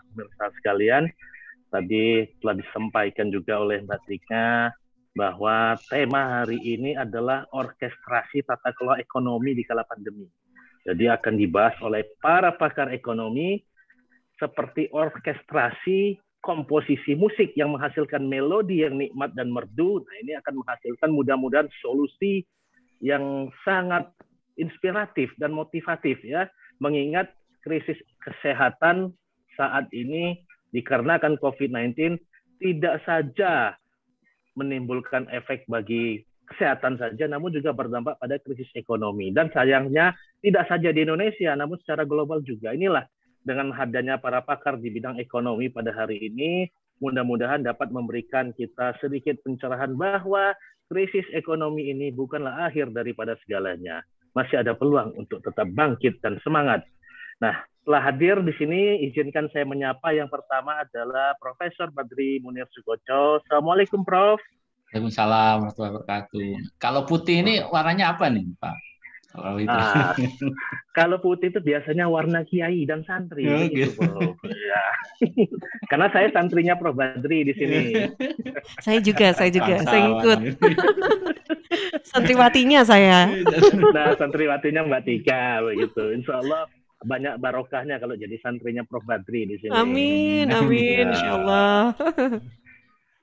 pemirsa sekalian, tadi telah disampaikan juga oleh Mbak Tika bahwa tema hari ini adalah orkestrasi tata kelola ekonomi di kala pandemi. Jadi akan dibahas oleh para pakar ekonomi seperti orkestrasi komposisi musik yang menghasilkan melodi yang nikmat dan merdu. Nah, ini akan menghasilkan mudah-mudahan solusi yang sangat inspiratif dan motivatif ya, mengingat krisis kesehatan saat ini dikarenakan COVID-19 tidak saja menimbulkan efek bagi kesehatan saja, namun juga berdampak pada krisis ekonomi. Dan sayangnya tidak saja di Indonesia, namun secara global juga. Inilah dengan hadirnya para pakar di bidang ekonomi pada hari ini, mudah-mudahan dapat memberikan kita sedikit pencerahan bahwa krisis ekonomi ini bukanlah akhir daripada segalanya. Masih ada peluang untuk tetap bangkit dan semangat. Nah, setelah hadir di sini, izinkan saya menyapa yang pertama adalah Profesor Badri Munir Sukoco. Assalamualaikum, Prof. Waalaikumsalam warahmatullahi wabarakatuh. Kalau putih ini warnanya apa nih, Pak? Kalau putih itu biasanya warna kiai dan santri, begitu, Prof. Ya. Karena saya santrinya Prof Badri di sini. Saya juga, saya ikut. Santriwatinya saya. Nah, santriwatinya Mbak Tika, begitu. Insya Allah banyak barokahnya kalau jadi santrinya Prof Badri di sini. Amin, insya Allah.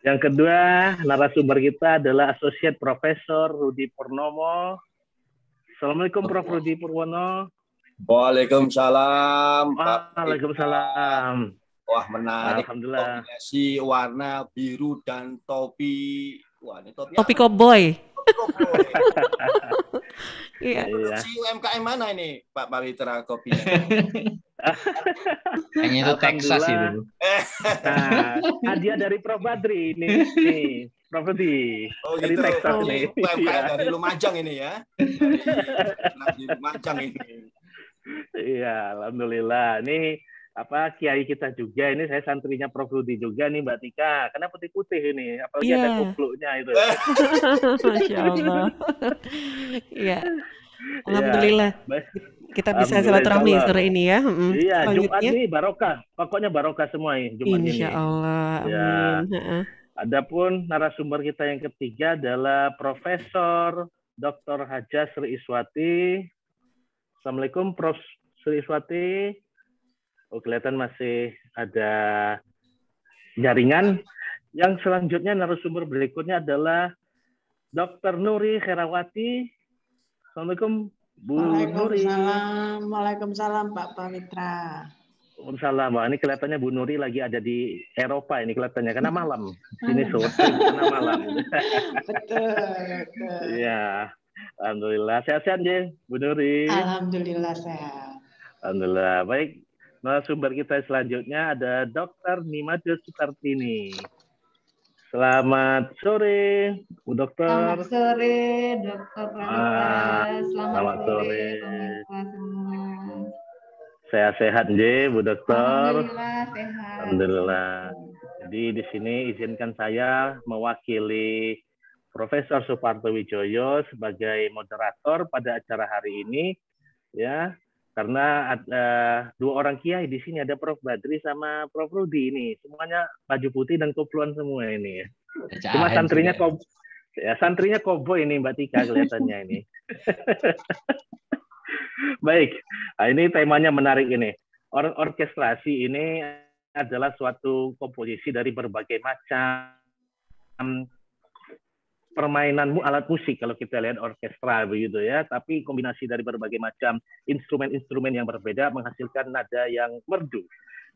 Yang kedua, narasumber kita adalah Associate Profesor Rudi Purnomo. Assalamualaikum, Prof. Rudi Purwono. Waalaikumsalam. Waalaikumsalam. Wah, menarik. Alhamdulillah. Kombinasi warna biru dan topi. Wah, ini topi koboi. Iya. Produksi UMKM mana ini, Pak Pawitra, kopinya? Kayaknya itu Texas itu. Nah, hadiah dari Prof Badri ini. Prof Rudi. Oh, dari gitu. Texas nih. UMKM dari Lumajang ini ya. Dari Lumajang ini. Iya, alhamdulillah. Ini kiai kita juga, ini saya santrinya Prof Rudi juga nih Mbak Tika, karena putih-putih ini, apalagi ada kupluknya itu. Masya Allah. Iya. Alhamdulillah. Kita bisa silaturahmi sore ini ya. Iya, Jumat ini barokah. Pokoknya barokah semua ini Jumat ini. Insya Allah. Amin. Ya. Adapun narasumber kita yang ketiga adalah Profesor Dr. Haja Sri Iswati. Assalamualaikum, Prof. Sri Iswati. Oh, kelihatan masih ada jaringan. Yang selanjutnya narasumber berikutnya adalah Dr. Nuri Herawati. Assalamualaikum, Bu Nuri. Waalaikumsalam Pak Pawitra. Waalaikumsalam. Ini kelihatannya Bu Nuri lagi ada di Eropa ini kelihatannya karena malam. Sini sore karena malam. Betul. Iya. Alhamdulillah. Sehat-sehat ya, Bu Nuri. Alhamdulillah sehat. Alhamdulillah. Baik. Narasumber kita selanjutnya ada Dr. Nimade Sukartini. Selamat sore, Bu Dokter. Selamat sore, Dokter Pawitra. Selamat sore, pemirsa semua. Sehat-sehat nggih, Bu Dokter. Alhamdulillah sehat. Alhamdulillah. Jadi di sini izinkan saya mewakili Profesor Suparto Wijoyo sebagai moderator pada acara hari ini, ya. Karena ada dua orang kiai di sini, ada Prof Badri sama Prof Rudi ini, semuanya baju putih dan kopluan semua ini. Cuma santrinya santrinya koboi ini Mbak Tika kelihatannya ini. Baik, nah, ini temanya menarik ini. Orkestrasi ini adalah suatu komposisi dari berbagai macam permainan alat musik kalau kita lihat orkestra begitu ya, tapi kombinasi dari berbagai macam instrumen-instrumen yang berbeda menghasilkan nada yang merdu.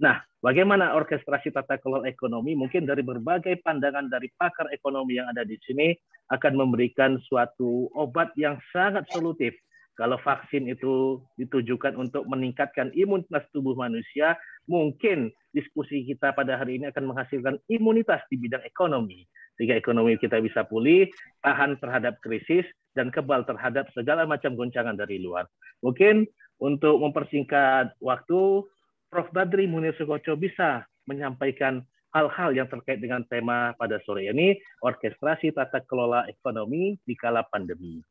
Nah, bagaimana orkestrasi tata kelola ekonomi? Mungkin dari berbagai pandangan dari pakar ekonomi yang ada di sini akan memberikan suatu obat yang sangat solutif. Kalau vaksin itu ditujukan untuk meningkatkan imunitas tubuh manusia, mungkin diskusi kita pada hari ini akan menghasilkan imunitas di bidang ekonomi. Sehingga ekonomi kita bisa pulih, tahan terhadap krisis, dan kebal terhadap segala macam goncangan dari luar. Mungkin untuk mempersingkat waktu, Prof. Badri Munir Sukoco bisa menyampaikan hal-hal yang terkait dengan tema pada sore ini, orkestrasi tata kelola ekonomi di kala pandemi.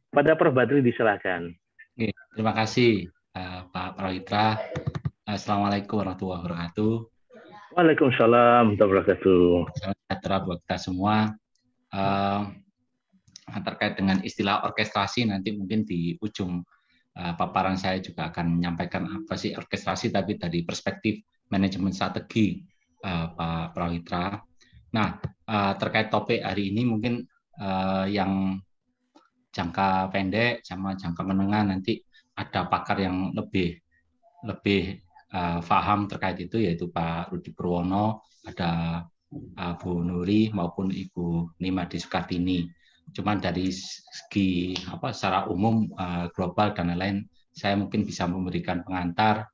Pada Prof. Badri disilakan. Terima kasih Pak Pawitra. Assalamualaikum warahmatullahi wabarakatuh. Waalaikumsalam warahmatullahi wabarakatuh. Sejahtera buat kita semua. Terkait dengan istilah orkestrasi, nanti mungkin di ujung paparan saya juga akan menyampaikan apa sih orkestrasi, tapi dari perspektif manajemen strategi, Pak Prawitra. Nah, terkait topik hari ini mungkin yang jangka pendek sama jangka menengah nanti ada pakar yang lebih paham terkait itu, yaitu Pak Rudi Purwono, ada Bu Nuri maupun Ibu Nimadi Sukartini. Cuman dari segi secara umum global dan lain-lain, saya mungkin bisa memberikan pengantar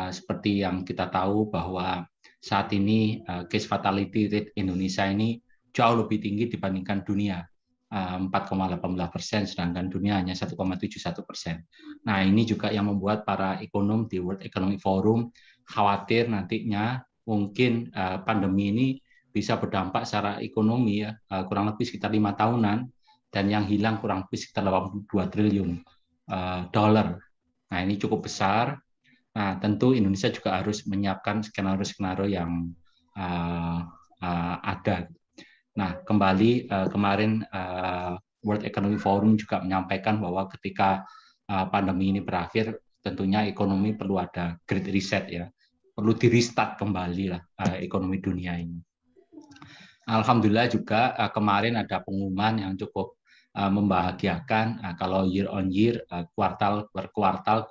seperti yang kita tahu bahwa saat ini case fatality rate Indonesia ini jauh lebih tinggi dibandingkan dunia, 4,18%, sedangkan dunia hanya 1,71%. Nah, ini juga yang membuat para ekonom di World Economic Forum khawatir nantinya mungkin pandemi ini bisa berdampak secara ekonomi ya, kurang lebih sekitar 5 tahunan, dan yang hilang kurang lebih sekitar 82 triliun dolar. Nah, ini cukup besar. Nah, tentu Indonesia juga harus menyiapkan skenario-skenario yang ada. Nah, kembali kemarin World Economic Forum juga menyampaikan bahwa ketika pandemi ini berakhir, tentunya ekonomi perlu ada great reset ya, perlu di restart kembali lah ekonomi dunia ini. Alhamdulillah juga kemarin ada pengumuman yang cukup membahagiakan, kalau year on year, kuartal per kuartal,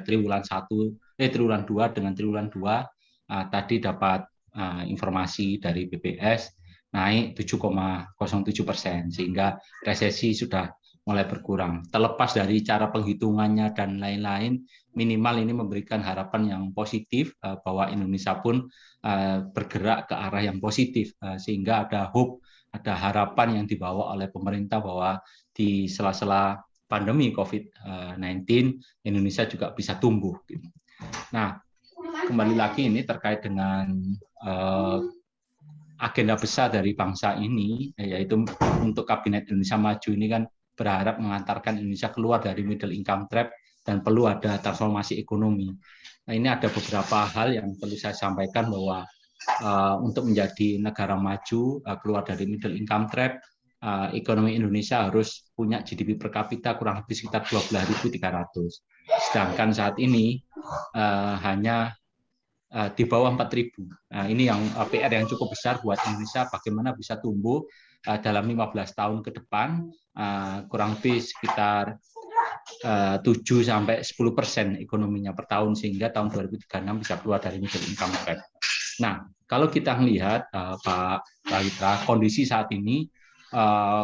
triwulan 2 dengan triwulan 2 tadi dapat informasi dari BPS naik 7,07%, sehingga resesi sudah mulai berkurang. Terlepas dari cara penghitungannya dan lain-lain, minimal ini memberikan harapan yang positif bahwa Indonesia pun bergerak ke arah yang positif, sehingga ada hope, ada harapan yang dibawa oleh pemerintah bahwa di sela-sela pandemi COVID-19 Indonesia juga bisa tumbuh. Nah, kembali lagi ini terkait dengan agenda besar dari bangsa ini, yaitu untuk Kabinet Indonesia Maju ini kan berharap mengantarkan Indonesia keluar dari middle income trap dan perlu ada transformasi ekonomi. Nah, ini ada beberapa hal yang perlu saya sampaikan bahwa untuk menjadi negara maju, keluar dari middle income trap, ekonomi Indonesia harus punya GDP per kapita kurang lebih sekitar 12.300. Sedangkan saat ini hanya di bawah 4.000. Nah, ini yang PR yang cukup besar buat Indonesia, bagaimana bisa tumbuh dalam 15 tahun ke depan, kurang lebih sekitar 7-10% ekonominya per tahun, sehingga tahun 2036 bisa keluar dari middle income trap. Nah, kalau kita melihat Pak Prawitra, kondisi saat ini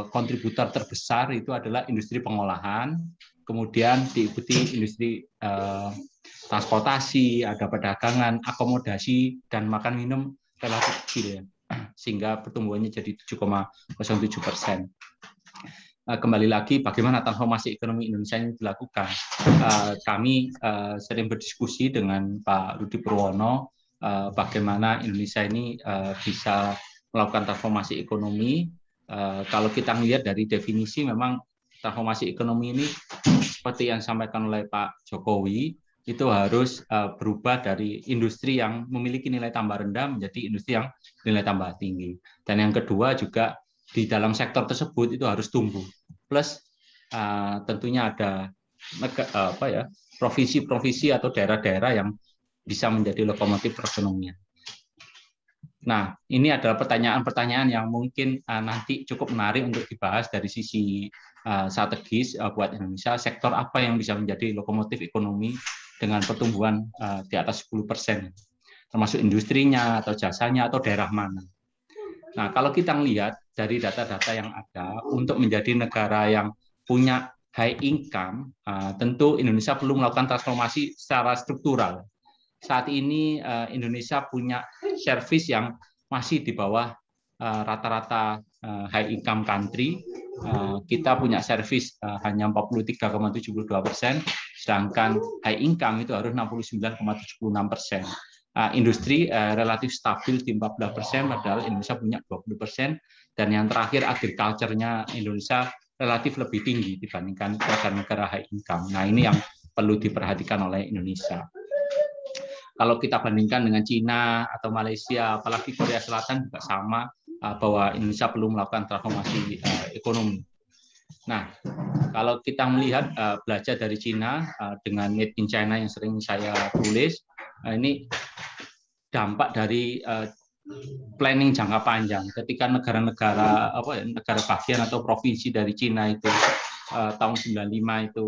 kontributor terbesar itu adalah industri pengolahan, kemudian diikuti industri transportasi, ada perdagangan, akomodasi, dan makan minum relatif kecil, sehingga pertumbuhannya jadi 7,07%. Kembali lagi, bagaimana transformasi ekonomi Indonesia ini dilakukan? Kami sering berdiskusi dengan Pak Rudi Purwono, bagaimana Indonesia ini bisa melakukan transformasi ekonomi. Kalau kita melihat dari definisi, memang transformasi ekonomi ini seperti yang disampaikan oleh Pak Jokowi, itu harus berubah dari industri yang memiliki nilai tambah rendah menjadi industri yang nilai tambah tinggi. Dan yang kedua juga di dalam sektor tersebut itu harus tumbuh. Plus tentunya ada provinsi-provinsi atau daerah-daerah yang bisa menjadi lokomotif perekonomian. Nah, ini adalah pertanyaan-pertanyaan yang mungkin nanti cukup menarik untuk dibahas dari sisi strategis buat Indonesia. Sektor apa yang bisa menjadi lokomotif ekonomi dengan pertumbuhan di atas 10%, termasuk industrinya atau jasanya atau daerah mana. Nah, kalau kita melihat dari data-data yang ada, untuk menjadi negara yang punya high income, tentu Indonesia perlu melakukan transformasi secara struktural. Saat ini Indonesia punya service yang masih di bawah rata-rata high income country. Kita punya service hanya 43,72%, sedangkan high income itu harus 69,76%. Industri relatif stabil di 14%, padahal Indonesia punya 20%, dan yang terakhir agriculture-nya Indonesia relatif lebih tinggi dibandingkan negara-negara high income. Nah, ini yang perlu diperhatikan oleh Indonesia. Kalau kita bandingkan dengan Cina atau Malaysia, apalagi Korea Selatan juga sama, bahwa Indonesia perlu melakukan transformasi ekonomi. Nah, kalau kita melihat belajar dari Cina dengan Made in China yang sering saya tulis, ini dampak dari planning jangka panjang. Ketika negara-negara negara bagian atau provinsi dari Cina itu tahun 95 itu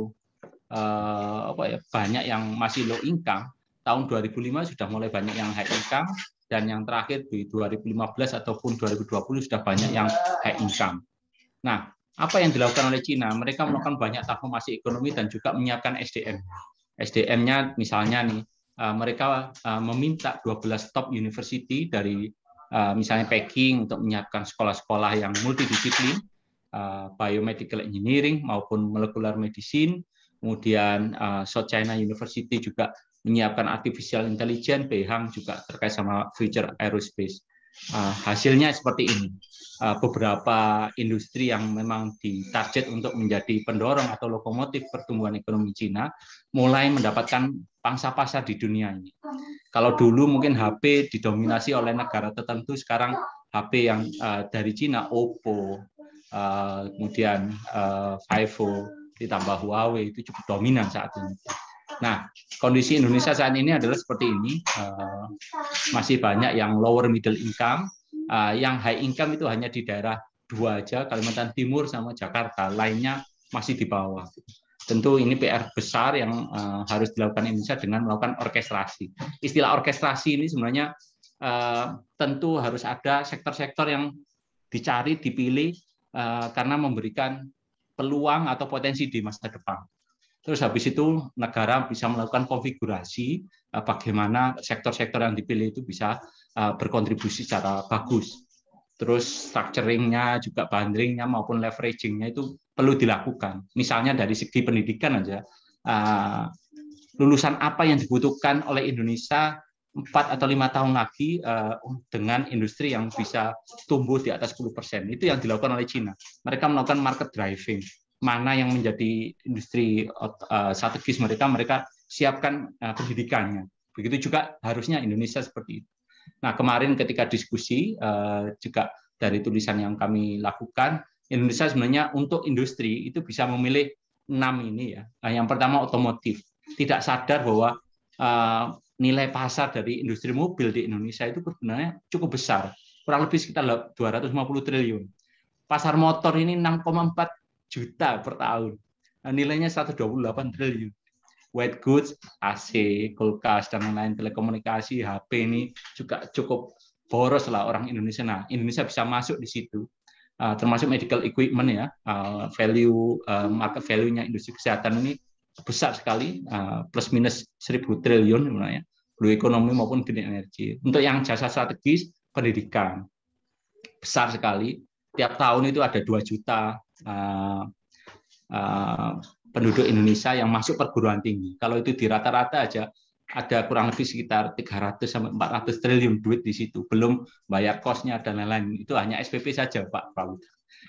banyak yang masih low income, tahun 2005 sudah mulai banyak yang high income, dan yang terakhir di 2015 ataupun 2020 sudah banyak yang high income. Nah, apa yang dilakukan oleh Cina? Mereka melakukan banyak transformasi ekonomi dan juga menyiapkan SDM. SDM-nya misalnya nih, mereka meminta 12 top university dari misalnya Peking untuk menyiapkan sekolah-sekolah yang multidisiplin, biomedical engineering maupun molecular medicine. Kemudian South China University juga menyiapkan artificial intelligence, Beihang juga terkait sama future aerospace. Hasilnya seperti ini. Beberapa industri yang memang ditarget untuk menjadi pendorong atau lokomotif pertumbuhan ekonomi Cina mulai mendapatkan pangsa pasar di dunia ini. Kalau dulu mungkin HP didominasi oleh negara tertentu, sekarang HP yang dari Cina, Oppo, kemudian Vivo, ditambah Huawei itu cukup dominan saat ini. Nah, kondisi Indonesia saat ini adalah seperti ini. Masih banyak yang lower middle income, yang high income itu hanya di daerah 2 aja, Kalimantan Timur sama Jakarta, lainnya masih di bawah. Tentu ini PR besar yang harus dilakukan Indonesia dengan melakukan orkestrasi. Istilah orkestrasi ini sebenarnya tentu harus ada sektor-sektor yang dicari, dipilih, karena memberikan peluang atau potensi di masa depan. Terus habis itu negara bisa melakukan konfigurasi bagaimana sektor-sektor yang dipilih itu bisa berkontribusi secara bagus. Terus structuring-nya juga bundling-nya maupun leveraging-nya itu perlu dilakukan. Misalnya dari segi pendidikan aja, lulusan apa yang dibutuhkan oleh Indonesia 4 atau 5 tahun lagi dengan industri yang bisa tumbuh di atas 10%. Itu yang dilakukan oleh Cina. Mereka melakukan market driving. Mana yang menjadi industri strategis mereka siapkan pendidikannya. Begitu juga harusnya Indonesia seperti itu. Nah, kemarin ketika diskusi juga dari tulisan yang kami lakukan, Indonesia sebenarnya untuk industri itu bisa memilih 6 ini ya. Yang pertama otomotif. Tidak sadar bahwa nilai pasar dari industri mobil di Indonesia itu sebenarnya cukup besar, kurang lebih sekitar 250 triliun. Pasar motor ini 6,4 juta per tahun, nilainya 128 triliun. White goods, AC, kulkas, dan lain-lain, telekomunikasi, HP ini juga cukup boros lah orang Indonesia. Nah, Indonesia bisa masuk di situ, termasuk medical equipment ya, market value-nya industri kesehatan ini besar sekali, plus minus 1.000 triliun sebenarnya, blue economy maupun green energy. Untuk yang jasa strategis, pendidikan besar sekali. Tiap tahun itu ada 2 juta penduduk Indonesia yang masuk perguruan tinggi. Kalau itu di rata-rata aja ada kurang lebih sekitar 300 sampai 400 triliun duit di situ. Belum bayar kosnya dan lain-lain. Itu hanya SPP saja, Pak Prabu.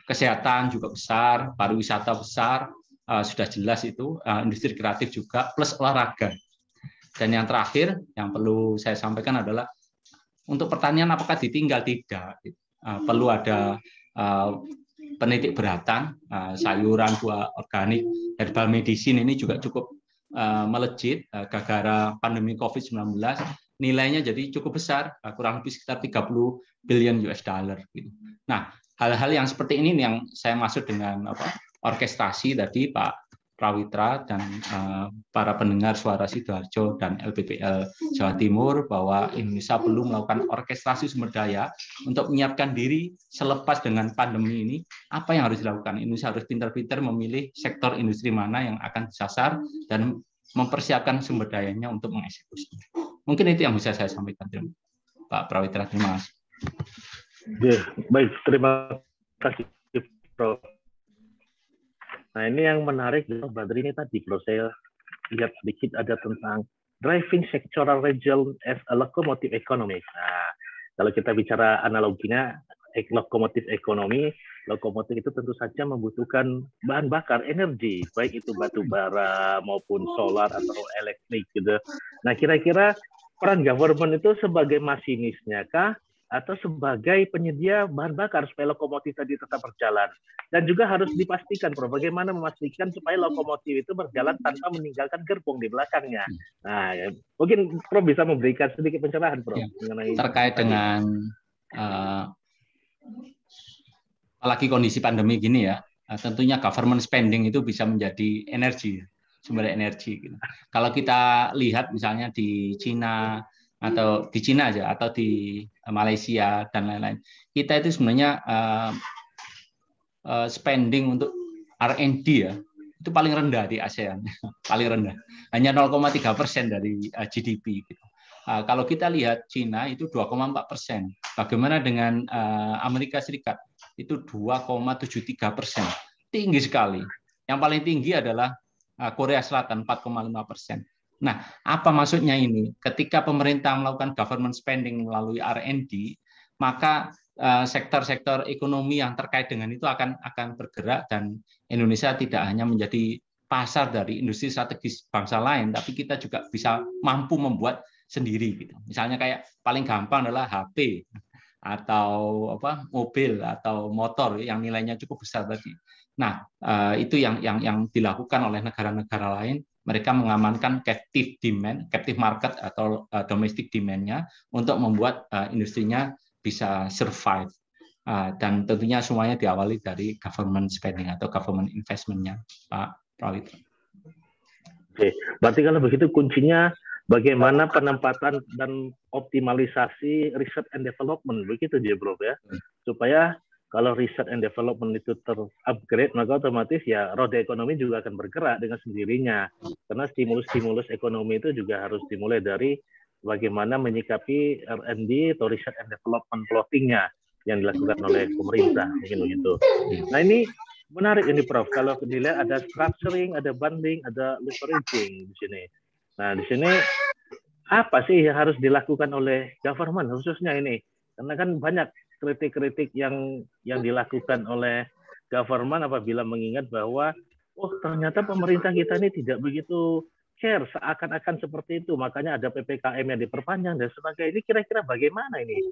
Kesehatan juga besar, pariwisata besar, sudah jelas itu, industri kreatif juga, plus olahraga. Dan yang terakhir yang perlu saya sampaikan adalah untuk pertanian apakah ditinggal? Tidak. Perlu ada penitik beratan, sayuran, buah organik, herbal medicine ini juga cukup melejit gara-gara pandemi COVID-19. Nilainya jadi cukup besar, kurang lebih sekitar 30 billion US dollar. Nah, hal-hal yang seperti ini yang saya maksud dengan orkestrasi tadi Pak Prawitra dan para pendengar Suara Sidoarjo dan LPPL Jawa Timur, bahwa Indonesia perlu melakukan orkestrasi sumber daya untuk menyiapkan diri selepas dengan pandemi ini. Apa yang harus dilakukan? Indonesia harus pintar-pintar memilih sektor industri mana yang akan disasar dan mempersiapkan sumber dayanya untuk mengeksekusi. Mungkin itu yang bisa saya sampaikan, Pak Prawitra. Terima kasih. Baik, terima kasih, Prof. Nah, ini yang menarik Mbak Badri ini tadi, kalau saya lihat sedikit ada tentang driving sectoral region as a locomotive economy. Nah, kalau kita bicara analoginya, lokomotif ekonomi, lokomotif itu tentu saja membutuhkan bahan bakar energi, baik itu batu bara maupun solar atau elektrik gitu. Nah, kira-kira peran government itu sebagai masinisnya kah? Atau sebagai penyedia bahan bakar supaya lokomotif tadi tetap berjalan. Dan juga harus dipastikan, Prof, bagaimana memastikan supaya lokomotif itu berjalan tanpa meninggalkan gerbong di belakangnya. Nah, ya, mungkin Prof bisa memberikan sedikit pencerahan, Prof, ya, mengenai terkait dengan apalagi kondisi pandemi gini ya, tentunya government spending itu bisa menjadi energi, sumber energi. Kalau kita lihat misalnya di Cina, atau di Cina aja, atau di Malaysia dan lain-lain, kita itu sebenarnya spending untuk R&D ya itu paling rendah di ASEAN, paling rendah, hanya 0,3% dari GDP. Gitu. Kalau kita lihat Cina itu 2,4%, bagaimana dengan Amerika Serikat itu 2,73%, tinggi sekali. Yang paling tinggi adalah Korea Selatan 4,5%. Nah, apa maksudnya ini? Ketika pemerintah melakukan government spending melalui R&D, maka sektor-sektor ekonomi yang terkait dengan itu akan bergerak, dan Indonesia tidak hanya menjadi pasar dari industri strategis bangsa lain, tapi kita juga bisa mampu membuat sendiri. Gitu. Misalnya kayak paling gampang adalah HP atau mobil atau motor yang nilainya cukup besar tadi. Nah, itu yang dilakukan oleh negara-negara lain. Mereka mengamankan captive demand, captive market atau domestic demand-nya untuk membuat industrinya bisa survive. Dan tentunya semuanya diawali dari government spending atau government investment-nya, Pak Prawitra. Oke, berarti kalau begitu kuncinya bagaimana penempatan dan optimalisasi research and development, begitu dia, Bro, ya, supaya kalau research and development itu terupgrade, maka otomatis ya roda ekonomi juga akan bergerak dengan sendirinya. Karena stimulus-stimulus ekonomi itu juga harus dimulai dari bagaimana menyikapi R&D atau research and development plotting-nya yang dilakukan oleh pemerintah, mungkin begitu. Nah, ini menarik ini, Prof. Kalau dilihat ada structuring, ada bundling, ada leveraging di sini. Nah, di sini apa sih yang harus dilakukan oleh government khususnya ini? Karena kan banyak kritik-kritik yang dilakukan oleh government apabila mengingat bahwa ternyata pemerintah kita ini tidak begitu care, seakan-akan seperti itu, makanya ada PPKM yang diperpanjang dan sebagainya. Ini kira-kira bagaimana ini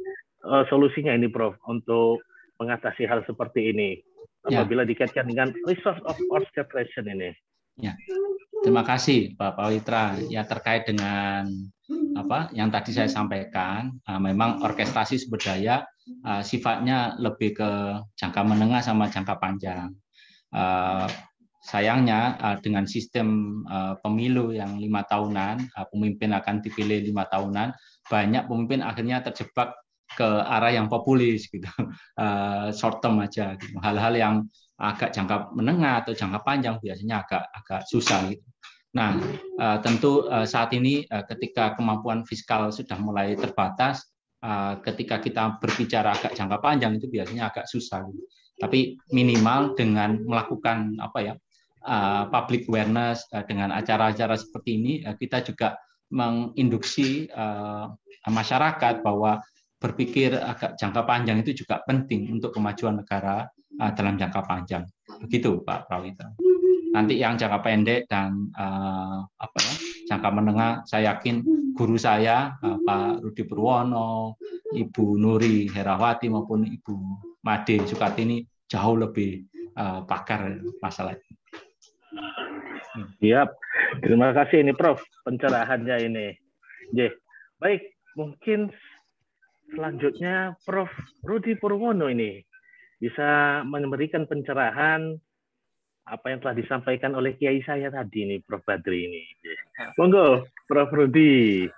solusinya ini, Prof, untuk mengatasi hal seperti ini apabila dikaitkan dengan resource of orchestration ini? Ya, terima kasih Pak Prawitra. Ya, terkait dengan yang tadi saya sampaikan, memang orkestrasi sumber daya sifatnya lebih ke jangka menengah sama jangka panjang. Sayangnya dengan sistem pemilu yang 5 tahunan, pemimpin akan dipilih 5 tahunan, banyak pemimpin akhirnya terjebak ke arah yang populis, gitu, short term aja. Gitu. Hal-hal yang agak jangka menengah atau jangka panjang biasanya agak susah. Gitu. Nah, tentu saat ini ketika kemampuan fiskal sudah mulai terbatas, ketika kita berbicara agak jangka panjang itu biasanya agak susah. Gitu. Tapi minimal dengan melakukan public awareness dengan acara-acara seperti ini, kita juga menginduksi masyarakat bahwa berpikir agak jangka panjang itu juga penting untuk kemajuan negara dalam jangka panjang. Begitu, Pak Prawitra. Nanti yang jangka pendek dan jangka menengah, saya yakin guru saya, Pak Rudi Purwono, Ibu Nuri Herawati maupun Ibu Made Sukatini jauh lebih pakar masalah ini. Siap. Terima kasih ini, Prof, pencerahannya ini. Baik, mungkin selanjutnya Prof Rudi Purwono ini bisa memberikan pencerahan apa yang telah disampaikan oleh kiai saya tadi ini, Prof Badri ini. Monggo, Prof Rudi.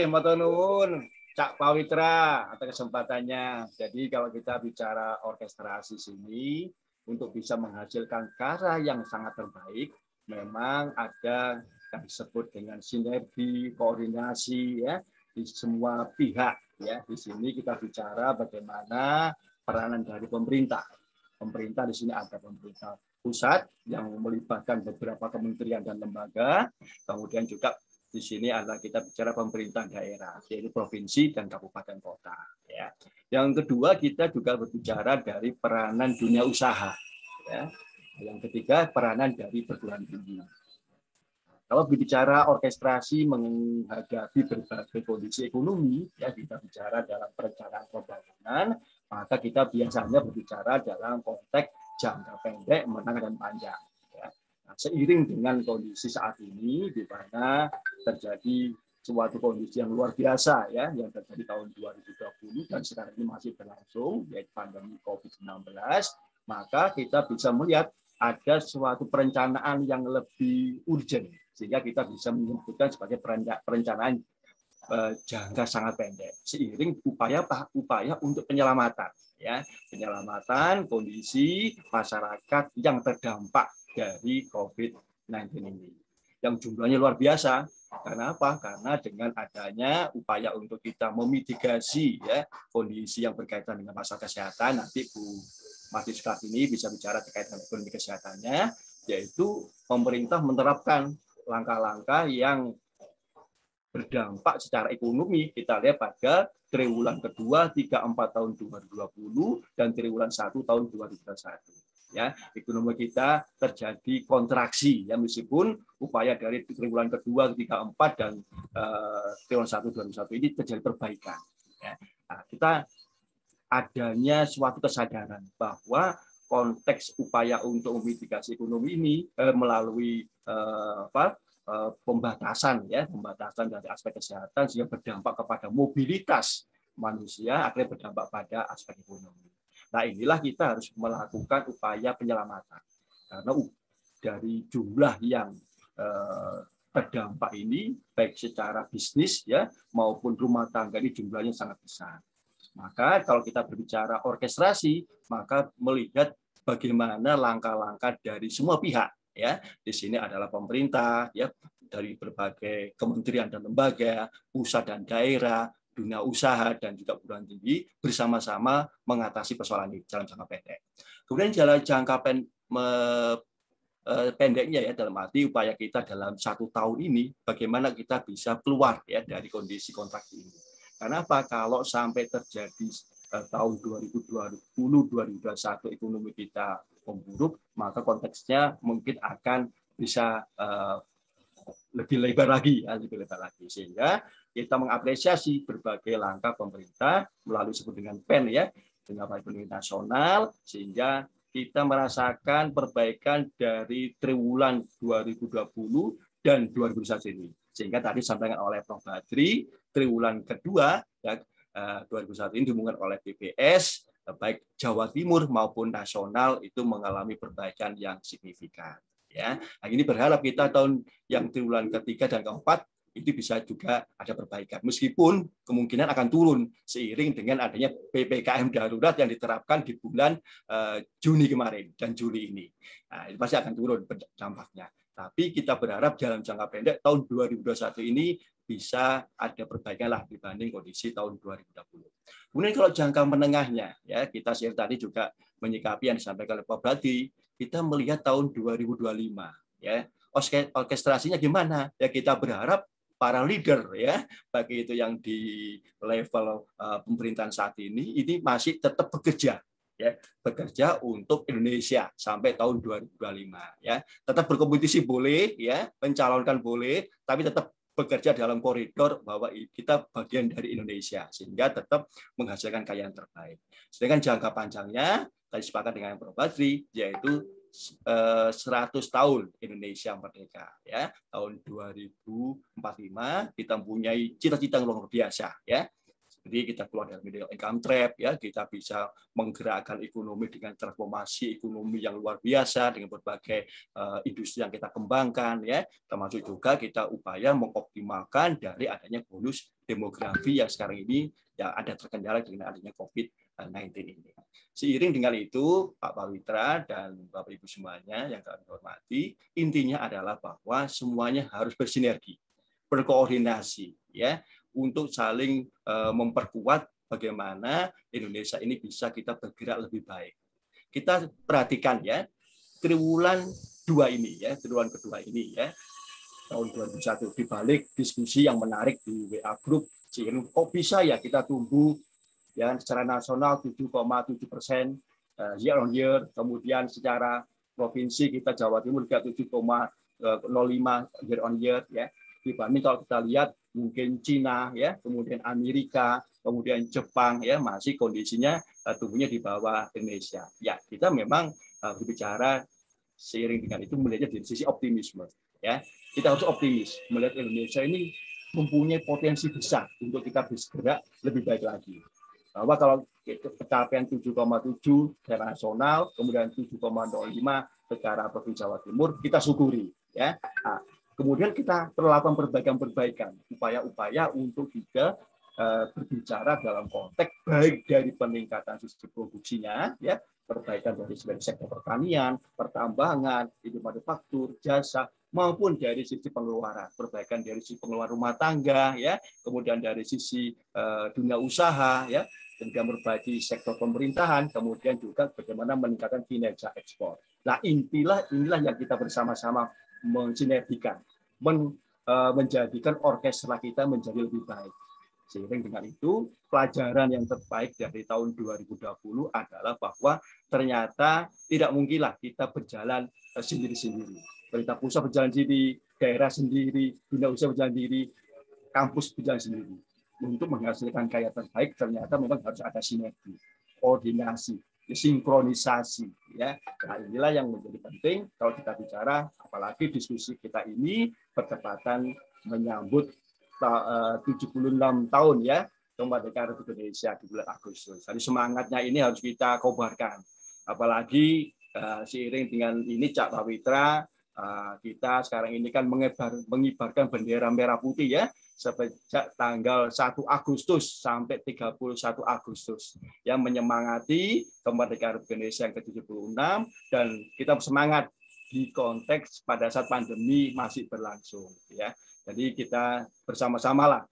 Matur nuwun Cak Pawitra atas kesempatannya. Jadi kalau kita bicara orkestrasi sini untuk bisa menghasilkan karya yang sangat terbaik, memang ada yang disebut dengan sinergi, koordinasi ya di semua pihak ya. Di sini kita bicara bagaimana peranan dari pemerintah. Pemerintah di sini ada pemerintah pusat yang melibatkan beberapa kementerian dan lembaga, kemudian juga di sini adalah kita bicara pemerintah daerah, yaitu provinsi dan kabupaten kota. Ya. Yang kedua kita juga berbicara dari peranan dunia usaha. Ya. Yang ketiga peranan dari perguruan tinggi. Kalau berbicara orkestrasi menghadapi berbagai kondisi ekonomi, ya kita bicara dalam perencanaan pembangunan, maka kita biasanya berbicara dalam konteks jangka pendek, menengah dan panjang. Ya. Nah, seiring dengan kondisi saat ini, di mana terjadi suatu kondisi yang luar biasa, ya, yang terjadi tahun 2020 dan sekarang ini masih berlangsung, yaitu pandemi COVID-19, maka kita bisa melihat ada suatu perencanaan yang lebih urgent, sehingga kita bisa menyebutkan sebagai perencanaan jangka sangat pendek. Seiring upaya untuk penyelamatan, ya, penyelamatan kondisi masyarakat yang terdampak dari COVID-19 ini, yang jumlahnya luar biasa. Karena apa? Karena dengan adanya upaya untuk kita memitigasi, ya, kondisi yang berkaitan dengan masalah kesehatan, nanti Bu Mariska ini bisa bicara terkait dengan ekonomi kesehatannya, yaitu pemerintah menerapkan langkah-langkah yang berdampak secara ekonomi. Kita lihat pada triwulan kedua, 3-4 tahun 2020 dan triwulan 1 tahun 2021. Ya, ekonomi kita terjadi kontraksi, ya, meskipun upaya dari triwulan kedua, 3-4 dan triwulan 1 2021 ini terjadi perbaikan. Ya. Nah, kita adanya suatu kesadaran bahwa konteks upaya untuk memitigasi ekonomi ini melalui pembatasan, ya, pembatasan dari aspek kesehatan sehingga berdampak kepada mobilitas manusia, akhirnya berdampak pada aspek ekonomi. Nah, inilah kita harus melakukan upaya penyelamatan karena dari jumlah yang terdampak ini baik secara bisnis, ya, maupun rumah tangga ini jumlahnya sangat besar. Maka kalau kita berbicara orkestrasi, maka melihat bagaimana langkah-langkah dari semua pihak, ya. Di sini adalah pemerintah, ya, dari berbagai kementerian dan lembaga, pusat dan daerah, dunia usaha dan juga perguruan tinggi bersama-sama mengatasi persoalan ini dalam jangka pendek. Kemudian dalam jangka pendeknya, ya, dalam arti upaya kita dalam 1 tahun ini bagaimana kita bisa keluar, ya, dari kondisi kontrak ini. Karena apa? Kalau sampai terjadi tahun 2020-2021 ekonomi kita memburuk, maka konteksnya mungkin akan bisa lebih lebar lagi, ya, lebih lebar lagi. Sehingga kita mengapresiasi berbagai langkah pemerintah melalui sebut dengan PEN, ya, dengan ekonomi nasional, sehingga kita merasakan perbaikan dari triwulan 2020 dan 2021 ini. Sehingga tadi disampaikan oleh Prof. Badri, triwulan kedua, ya, 2001 ini diumumkan oleh BPS, baik Jawa Timur maupun nasional itu mengalami perbaikan yang signifikan. Ya, nah, ini berharap kita tahun yang triwulan ketiga dan keempat itu bisa juga ada perbaikan. Meskipun kemungkinan akan turun seiring dengan adanya PPKM darurat yang diterapkan di bulan Juni kemarin dan Juli ini. Nah, itu pasti akan turun dampaknya. Tapi kita berharap dalam jangka pendek tahun 2021 ini bisa ada perbaikan lah dibanding kondisi tahun 2020. Kemudian kalau jangka menengahnya, ya, kita share tadi juga menyikapi yang disampaikan oleh Pak Badri, kita melihat tahun 2025, ya, orkestrasinya gimana? Ya, kita berharap para leader, ya, bagi itu yang di level pemerintahan saat ini masih tetap bekerja, ya, bekerja untuk Indonesia sampai tahun 2025, ya. Tetap berkompetisi boleh, ya, mencalonkan boleh, tapi tetap bekerja dalam koridor bahwa kita bagian dari Indonesia sehingga tetap menghasilkan karya yang terbaik. Sedangkan jangka panjangnya tadi sepakat dengan Prof. Badri, yaitu 100 tahun Indonesia merdeka, ya, tahun 2045 kita mempunyai cita-cita yang luar biasa, ya. Jadi kita keluar dari middle income trap, ya, kita bisa menggerakkan ekonomi dengan transformasi ekonomi yang luar biasa dengan berbagai industri yang kita kembangkan, ya, termasuk juga kita upaya mengoptimalkan dari adanya bonus demografi yang sekarang ini yang ada terkendala dengan adanya COVID-19 ini. Seiring dengan itu, Pak Pawitra dan Bapak Ibu semuanya yang kami hormati, intinya adalah bahwa semuanya harus bersinergi, berkoordinasi, ya, untuk saling memperkuat bagaimana Indonesia ini bisa kita bergerak lebih baik. Kita perhatikan, ya, triwulan 2 ini, ya, triwulan kedua ini, ya, tahun 2021 di balik diskusi yang menarik di WA Group, kok bisa ya kita tumbuh, ya, secara nasional 7,7% year on year, kemudian secara provinsi kita Jawa Timur juga 7,7%, 0,5 year on year ya. Dibanding kalau kita lihat mungkin Cina ya, kemudian Amerika, kemudian Jepang ya, masih kondisinya tumbuhnya di bawah Indonesia. Ya, kita memang berbicara seiring dengan itu melihatnya dari sisi optimisme ya. Kita harus optimis melihat Indonesia ini mempunyai potensi besar untuk kita bergerak lebih baik lagi. Bahwa kalau pencapaian 7,7 secara nasional, kemudian 7,05 secara Provinsi Jawa Timur, kita syukuri ya. Nah, kemudian kita perlakukan perbaikan-perbaikan, upaya-upaya untuk juga berbicara dalam konteks baik dari peningkatan sisi produksinya, ya, perbaikan dari sektor pertanian, pertambangan, industri manufaktur, jasa, maupun dari sisi pengeluaran, perbaikan dari sisi pengeluaran rumah tangga, ya, kemudian dari sisi dunia usaha, ya, dan juga memperbaiki sektor pemerintahan, kemudian juga bagaimana meningkatkan kinerja ekspor. Nah, inilah yang kita bersama-sama mensinergikan, menjadikan orkestra kita menjadi lebih baik. Seiring dengan itu, pelajaran yang terbaik dari tahun 2020 adalah bahwa ternyata tidak mungkinlah kita berjalan sendiri-sendiri. Pemerintah pusat berjalan sendiri, daerah sendiri, dunia usaha berjalan sendiri, kampus berjalan sendiri. Untuk menghasilkan karya terbaik, ternyata memang harus ada sinergi, koordinasi, sinkronisasi. Ya. Nah, inilah yang menjadi penting kalau kita bicara, apalagi diskusi kita ini bertepatan menyambut 76 tahun ya kemerdekaan Republik Indonesia di bulan Agustus. Jadi semangatnya ini harus kita kobarkan. Apalagi seiring dengan ini Cak Pawitra, kita sekarang ini kan mengibarkan bendera merah putih ya sejak tanggal 1 Agustus sampai 31 Agustus yang menyemangati kemerdekaan Republik Indonesia yang ke-76 dan kita bersemangat di konteks pada saat pandemi masih berlangsung ya. Jadi kita bersama-sama lah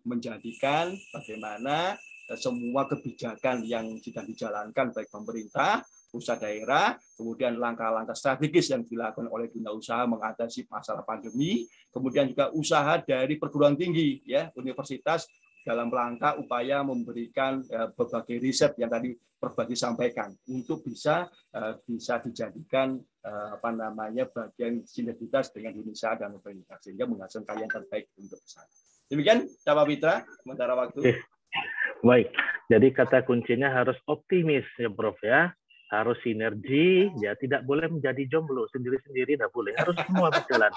menjadikan bagaimana semua kebijakan yang sedang dijalankan baik pemerintah, pusat daerah, kemudian langkah-langkah strategis yang dilakukan oleh dunia usaha mengatasi masalah pandemi, kemudian juga usaha dari perguruan tinggi, ya, universitas dalam rangka upaya memberikan berbagai riset yang tadi Perbati sampaikan untuk bisa dijadikan bagian sinergitas dengan Indonesia dan pemerintah sehingga menghasilkan karya terbaik untuk kesana. Demikian, Pak Pawitra, sementara waktu. Baik, jadi kata kuncinya harus optimis ya Prof ya. Harus sinergi, ya tidak boleh menjadi jomblo sendiri-sendiri, tidak boleh, harus semua berjalan.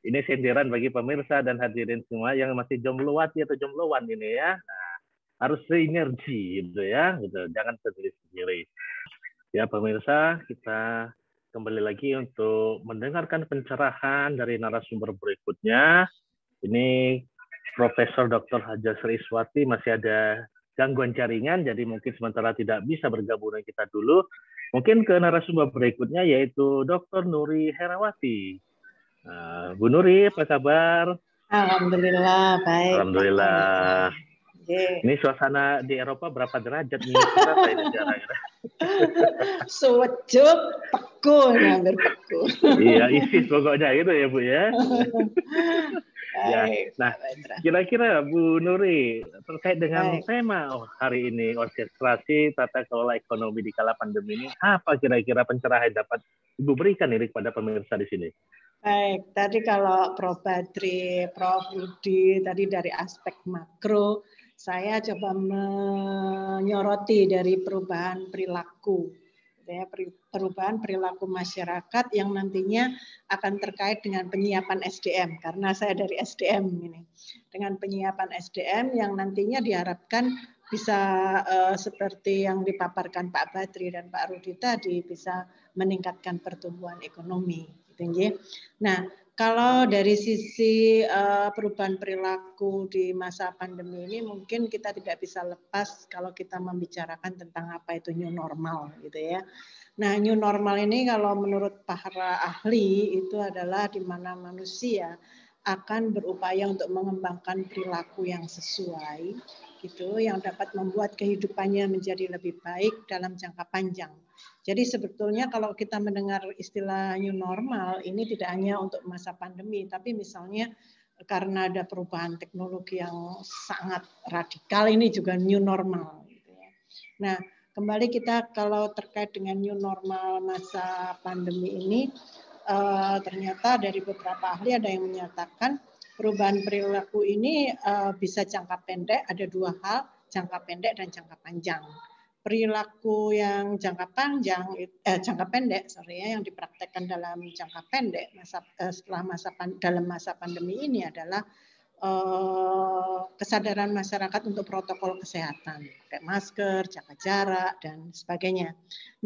Ini sindiran bagi pemirsa dan hadirin semua yang masih jomblowati atau jomblowan ini ya. Nah, harus sinergi gitu ya, gitu. Jangan sendiri-sendiri. Ya pemirsa, kita kembali lagi untuk mendengarkan pencerahan dari narasumber berikutnya. Ini Profesor Dr. Haja Sri Iswati masih ada gangguan jaringan, jadi mungkin sementara tidak bisa bergabung dengan kita dulu. Mungkin ke narasumber berikutnya yaitu Dr. Nuri Herawati. Bu Nuri, apa kabar? Alhamdulillah, baik. Alhamdulillah. Ini suasana di Eropa berapa derajat nih? Berapa ini kira-kira? Sejuk, teguh, hampir teguh. Iya, ISIS pokoknya gitu ya Bu ya. Ya. Nah, kira-kira Bu Nuri terkait dengan tema hari ini, orkestrasi tata kelola ekonomi di kala pandemi ini, apa kira-kira pencerahan dapat Ibu berikan ini kepada pemirsa di sini? Baik, tadi kalau Prof. Badri, Prof. Rudi, tadi dari aspek makro, saya coba menyoroti dari perubahan perilaku, ya, perubahan perilaku masyarakat yang nantinya akan terkait dengan penyiapan SDM, karena saya dari SDM ini, dengan penyiapan SDM yang nantinya diharapkan bisa seperti yang dipaparkan Pak Badri dan Pak Rudi tadi, bisa meningkatkan pertumbuhan ekonomi. Nah, kalau dari sisi perubahan perilaku di masa pandemi ini mungkin kita tidak bisa lepas kalau kita membicarakan tentang apa itu new normal gitu ya. Nah, new normal ini kalau menurut para ahli itu adalah di mana manusia akan berupaya untuk mengembangkan perilaku yang sesuai gitu, yang dapat membuat kehidupannya menjadi lebih baik dalam jangka panjang. Jadi sebetulnya kalau kita mendengar istilah new normal ini tidak hanya untuk masa pandemi, tapi misalnya karena ada perubahan teknologi yang sangat radikal ini juga new normal. Nah, kembali kita kalau terkait dengan new normal masa pandemi ini, ternyata dari beberapa ahli ada yang menyatakan perubahan perilaku ini bisa jangka pendek, ada dua hal, jangka pendek dan jangka panjang. Perilaku yang jangka pendek, yang dipraktekkan dalam jangka pendek dalam masa pandemi ini adalah kesadaran masyarakat untuk protokol kesehatan, pakai masker, jaga jarak dan sebagainya.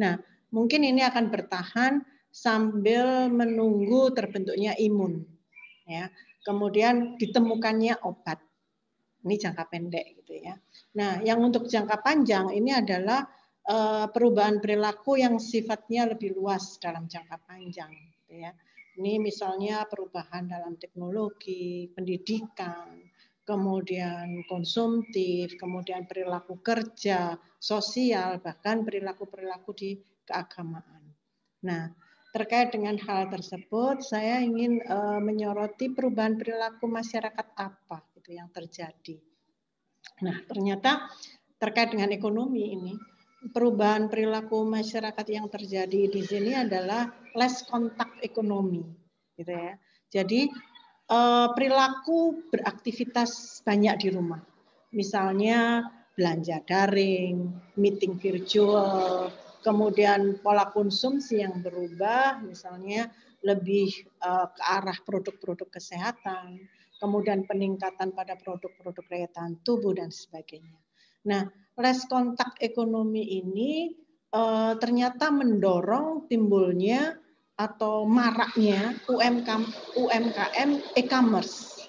Nah, mungkin ini akan bertahan sambil menunggu terbentuknya imun, ya. Kemudian ditemukannya obat. Ini jangka pendek gitu ya. Nah, yang untuk jangka panjang ini adalah perubahan perilaku yang sifatnya lebih luas dalam jangka panjang gitu ya. Ini misalnya perubahan dalam teknologi, pendidikan, kemudian konsumtif, kemudian perilaku kerja, sosial, bahkan perilaku-perilaku di keagamaan. Nah, terkait dengan hal tersebut, saya ingin menyoroti perubahan perilaku masyarakat apa gitu yang terjadi. Nah, ternyata terkait dengan ekonomi ini, perubahan perilaku masyarakat yang terjadi di sini adalah less kontak ekonomi, gitu ya. Jadi perilaku beraktivitas banyak di rumah, misalnya belanja daring, meeting virtual, kemudian pola konsumsi yang berubah, misalnya lebih ke arah produk-produk kesehatan, kemudian peningkatan pada produk-produk daya tahan tubuh dan sebagainya. Nah, less kontak ekonomi ini ternyata mendorong timbulnya atau maraknya UMKM e-commerce.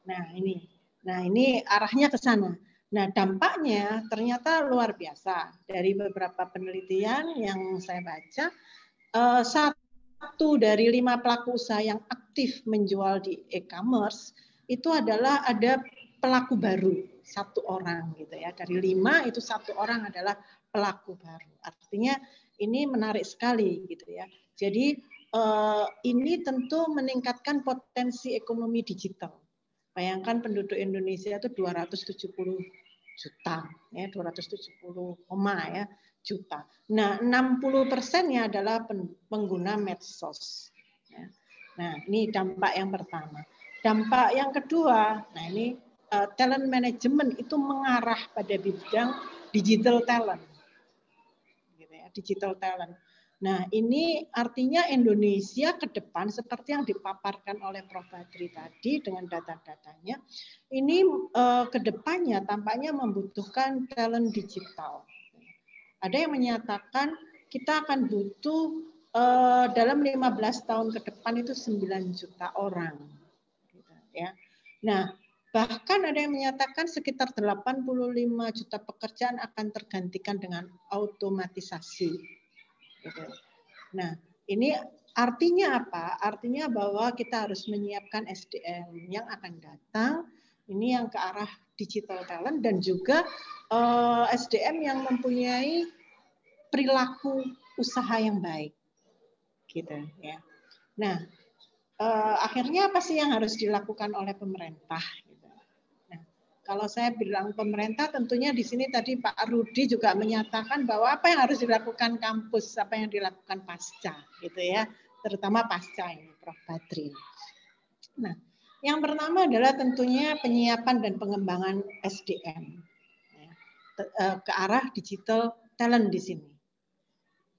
Nah, ini arahnya ke sana. Nah, dampaknya ternyata luar biasa. Dari beberapa penelitian yang saya baca, 1 dari 5 pelaku usaha yang aktif menjual di e-commerce itu adalah ada pelaku baru, 1 orang gitu ya. Dari 5 itu 1 orang adalah pelaku baru. Artinya ini menarik sekali gitu ya. Jadi ini tentu meningkatkan potensi ekonomi digital. Bayangkan penduduk Indonesia itu 270 juta, ya 270, ya juta. Nah, 60%-nya adalah pengguna medsos. Nah, ini dampak yang pertama. Dampak yang kedua, nah ini talent management itu mengarah pada bidang digital talent, gitu ya, digital talent. Nah, ini artinya Indonesia ke depan seperti yang dipaparkan oleh Prof. Badri tadi dengan data-datanya, ini ke depannya tampaknya membutuhkan talent digital. Ada yang menyatakan kita akan butuh dalam 15 tahun ke depan itu 9 juta orang. Ya. Nah, bahkan ada yang menyatakan sekitar 85 juta pekerjaan akan tergantikan dengan otomatisasi. Nah, ini artinya apa? Artinya bahwa kita harus menyiapkan SDM yang akan datang, ini yang ke arah digital talent dan juga SDM yang mempunyai perilaku usaha yang baik, gitu ya. Nah, akhirnya apa sih yang harus dilakukan oleh pemerintah? Kalau saya bilang pemerintah, tentunya di sini tadi Pak Rudi juga menyatakan bahwa apa yang harus dilakukan kampus, apa yang dilakukan pasca, gitu ya, terutama pasca ini, Prof. Badri. Nah, yang pertama adalah tentunya penyiapan dan pengembangan SDM ke arah digital talent di sini.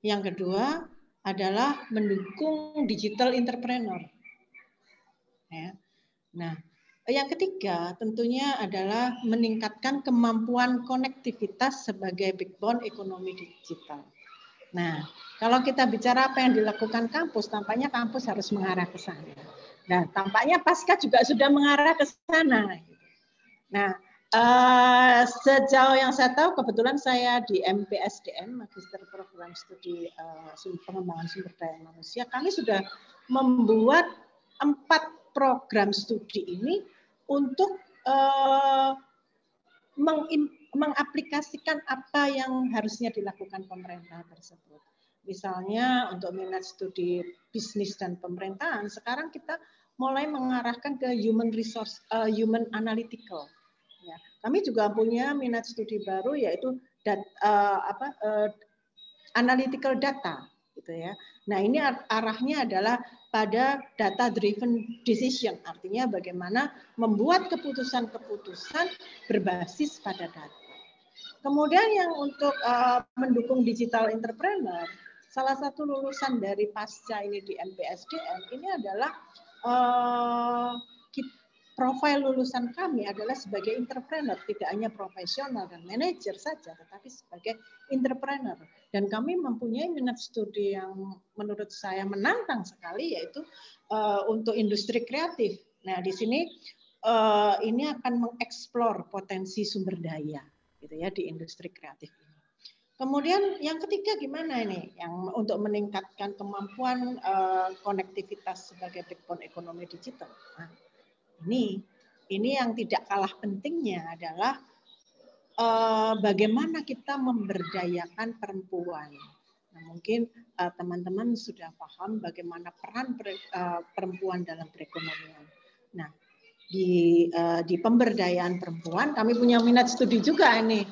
Yang kedua adalah mendukung digital entrepreneur. Ya. Nah, yang ketiga tentunya adalah meningkatkan kemampuan konektivitas sebagai backbone ekonomi digital. Nah, kalau kita bicara apa yang dilakukan kampus, tampaknya kampus harus mengarah ke sana. Nah, tampaknya pasca juga sudah mengarah ke sana. Nah, sejauh yang saya tahu, kebetulan saya di MPSDM, Magister Program Studi Pengembangan Sumber Daya Manusia, kami sudah membuat 4 program studi ini untuk mengaplikasikan apa yang harusnya dilakukan pemerintah tersebut. Misalnya untuk minat studi bisnis dan pemerintahan, sekarang kita mulai mengarahkan ke human resource, human analytical. Ya, kami juga punya minat studi baru yaitu analytical data, gitu gitu ya. Nah, ini arahnya adalah pada data driven decision, artinya bagaimana membuat keputusan-keputusan berbasis pada data. Kemudian yang untuk mendukung digital entrepreneur, salah satu lulusan dari pasca ini di NPSDM ini adalah profil lulusan kami adalah sebagai entrepreneur, tidak hanya profesional dan manajer saja, tetapi sebagai entrepreneur. Dan kami mempunyai minat studi yang menurut saya menantang sekali, yaitu untuk industri kreatif. Nah, di sini ini akan mengeksplor potensi sumber daya, gitu ya, di industri kreatif ini. Kemudian yang ketiga gimana ini? Yang untuk meningkatkan kemampuan konektivitas sebagai backbone ekonomi digital. Nah, ini yang tidak kalah pentingnya adalah bagaimana kita memberdayakan perempuan. Nah, mungkin teman-teman sudah paham bagaimana peran perempuan dalam perekonomian. Nah, di pemberdayaan perempuan kami punya minat studi juga ini.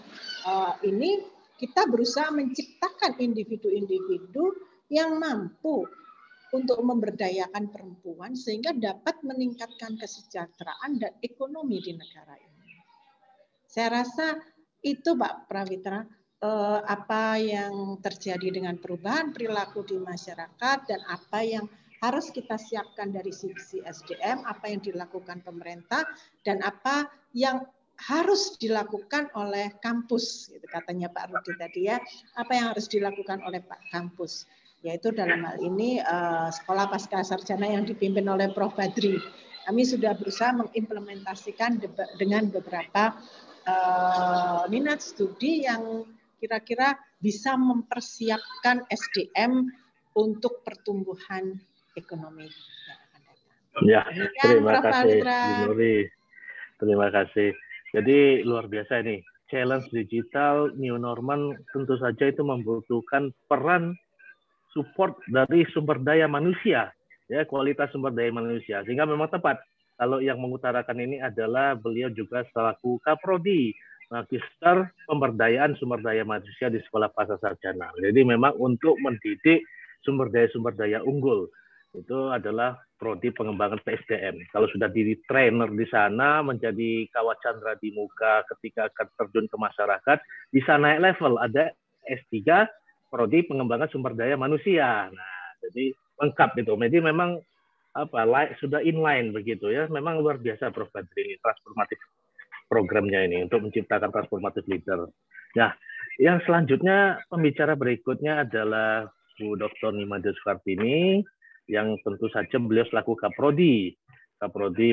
Ini kita berusaha menciptakan individu-individu yang mampu untuk memberdayakan perempuan sehingga dapat meningkatkan kesejahteraan dan ekonomi di negara ini. Saya rasa itu Pak Prawitra, apa yang terjadi dengan perubahan perilaku di masyarakat dan apa yang harus kita siapkan dari sisi SDM, apa yang dilakukan pemerintah dan apa yang harus dilakukan oleh kampus, gitu katanya Pak Rudi tadi ya, apa yang harus dilakukan oleh Pak Kampus, yaitu dalam hal ini Sekolah Pasca Sarjana yang dipimpin oleh Prof. Badri. Kami sudah berusaha mengimplementasikan dengan beberapa minat studi yang kira-kira bisa mempersiapkan SDM untuk pertumbuhan ekonomi yang akan datang. Ya, terima kasih Bu Nuri. Terima kasih. Jadi luar biasa ini. Challenge digital new normal tentu saja itu membutuhkan peran support dari sumber daya manusia, ya, kualitas sumber daya manusia. Sehingga memang tepat kalau yang mengutarakan ini adalah beliau juga selaku Kaprodi, Magister Pemberdayaan Sumber Daya Manusia di Sekolah Pasca Sarjana. Jadi memang untuk mendidik sumber daya unggul itu adalah prodi pengembangan PSDM. Kalau sudah di trainer di sana menjadi kawat candra di muka ketika akan terjun ke masyarakat, bisa naik level, ada S3 prodi pengembangan sumber daya manusia. Nah, jadi lengkap itu. Jadi memang sudah inline begitu ya. Memang luar biasa Prof. Badri ini transformatif programnya ini untuk menciptakan transformatif leader. Nah, yang selanjutnya pembicara berikutnya adalah Bu Dr. Nimade Sukartini, yang tentu saja beliau selaku Kaprodi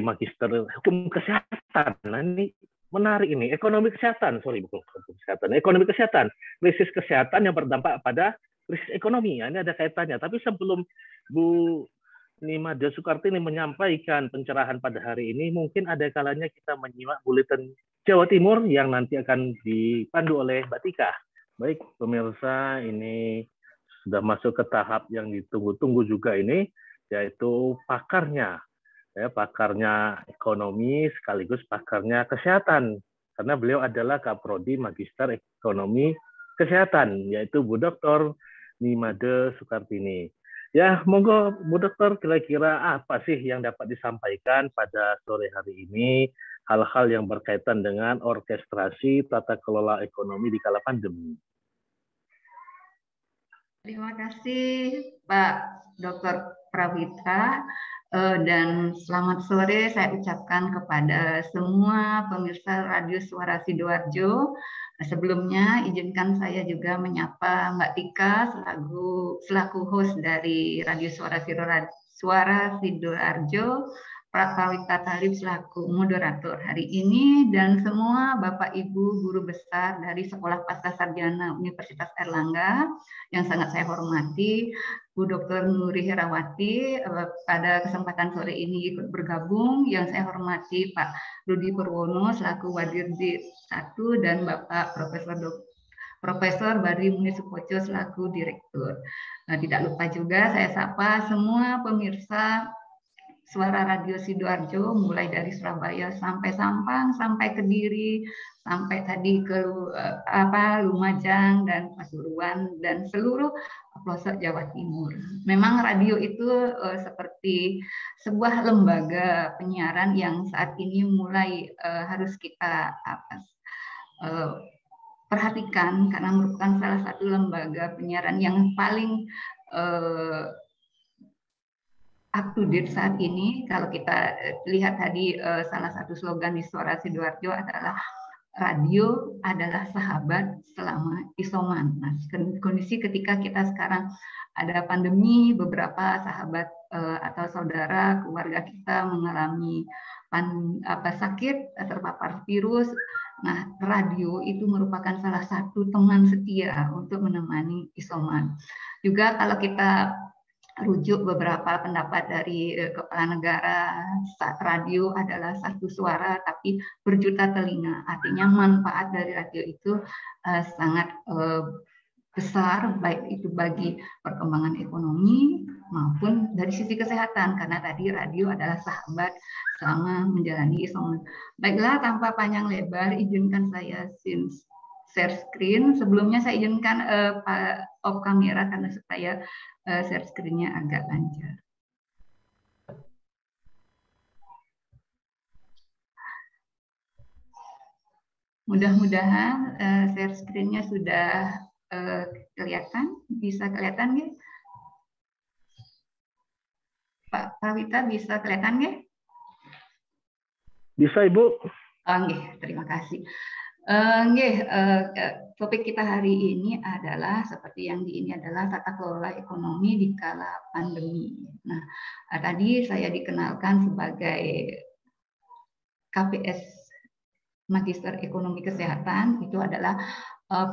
Magister Hukum Kesehatan. Nah, ini menarik ini, ekonomi kesehatan, ekonomi kesehatan, krisis kesehatan yang berdampak pada krisis ekonomi. Nah, ini ada kaitannya. Tapi sebelum Bu Nimade Sukartini menyampaikan pencerahan pada hari ini, mungkin ada kalanya kita menyimak buletin Jawa Timur yang nanti akan dipandu oleh Mbak Tika. Baik, pemirsa, ini sudah masuk ke tahap yang ditunggu-tunggu juga ini, yaitu pakarnya. Ya, pakarnya ekonomi sekaligus pakarnya kesehatan. Karena beliau adalah Kaprodi Magister Ekonomi Kesehatan, yaitu Bu Dr. Nimade Sukartini. Ya, monggo Bu Dokter, kira-kira apa sih yang dapat disampaikan pada sore hari ini, hal-hal yang berkaitan dengan orkestrasi tata kelola ekonomi di kala pandemi. Terima kasih Pak Dr. Prawitra dan selamat sore saya ucapkan kepada semua pemirsa Radio Suara Sidoarjo. Sebelumnya izinkan saya juga menyapa Mbak Tika selaku host dari Radio Suara Sidoarjo, Pak Prawitra Talib selaku moderator hari ini, dan semua Bapak Ibu guru besar dari Sekolah Pasca Sarjana Universitas Airlangga yang sangat saya hormati, Bu Dr. Nuri Herawati pada kesempatan sore ini ikut bergabung, yang saya hormati Pak Rudi Purwono selaku Wadirdi 1 dan Bapak Profesor Badri Munisukoco selaku Direktur. Nah, tidak lupa juga saya sapa semua pemirsa Suara Radio Sidoarjo mulai dari Surabaya sampai Sampang, sampai Kediri, sampai tadi ke Lumajang dan Pasuruan, dan seluruh pelosok Jawa Timur. Memang radio itu seperti sebuah lembaga penyiaran yang saat ini mulai harus kita perhatikan karena merupakan salah satu lembaga penyiaran yang paling up to date saat ini. Kalau kita lihat tadi salah satu slogan di Suara Sidoarjo adalah radio adalah sahabat selama isoman. Nah, kondisi ketika kita sekarang ada pandemi, beberapa sahabat atau saudara keluarga kita mengalami sakit, terpapar virus. Nah, radio itu merupakan salah satu teman setia untuk menemani isoman. Juga kalau kita rujuk beberapa pendapat dari kepala negara, radio adalah satu suara tapi berjuta telinga. Artinya manfaat dari radio itu sangat besar, baik itu bagi perkembangan ekonomi maupun dari sisi kesehatan, karena tadi radio adalah sahabat selama menjalani isoman. Baiklah, tanpa panjang lebar, izinkan saya share screen. Sebelumnya saya izinkan off kamera karena supaya share screen-nya agak lancar. Mudah-mudahan share screen-nya sudah kelihatan. Bisa kelihatan nggih? Pak Prawita bisa kelihatan nggih? Bisa, Ibu. Oh, nggih, terima kasih. Topik kita hari ini adalah seperti yang ini adalah tata kelola ekonomi di kala pandemi. Nah, tadi saya dikenalkan sebagai KPS Magister Ekonomi Kesehatan. Itu adalah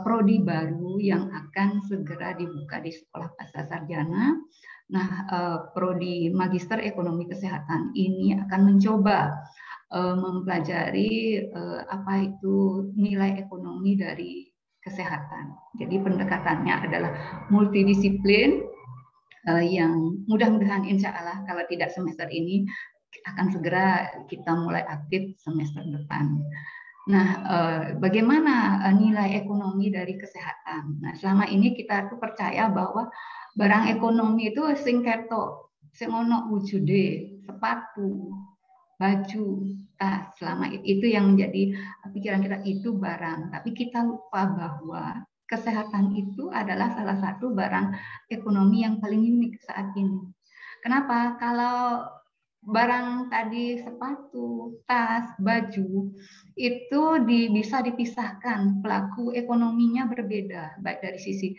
prodi baru yang akan segera dibuka di Sekolah Pasca Sarjana. Nah, prodi Magister Ekonomi Kesehatan ini akan mencoba mempelajari apa itu nilai ekonomi dari kesehatan. Jadi pendekatannya adalah multidisiplin yang mudah-mudahan insya Allah kalau tidak semester ini akan segera kita mulai aktif semester depan. Nah, bagaimana nilai ekonomi dari kesehatan? Nah, selama ini kita tuh percaya bahwa barang ekonomi itu sing ketok, sing ono wujude, sepatu, baju, tas, selama itu yang menjadi pikiran kita itu barang. Tapi kita lupa bahwa kesehatan itu adalah salah satu barang ekonomi yang paling unik saat ini. Kenapa? Kalau barang tadi sepatu, tas, baju itu bisa dipisahkan, pelaku ekonominya berbeda, baik dari sisi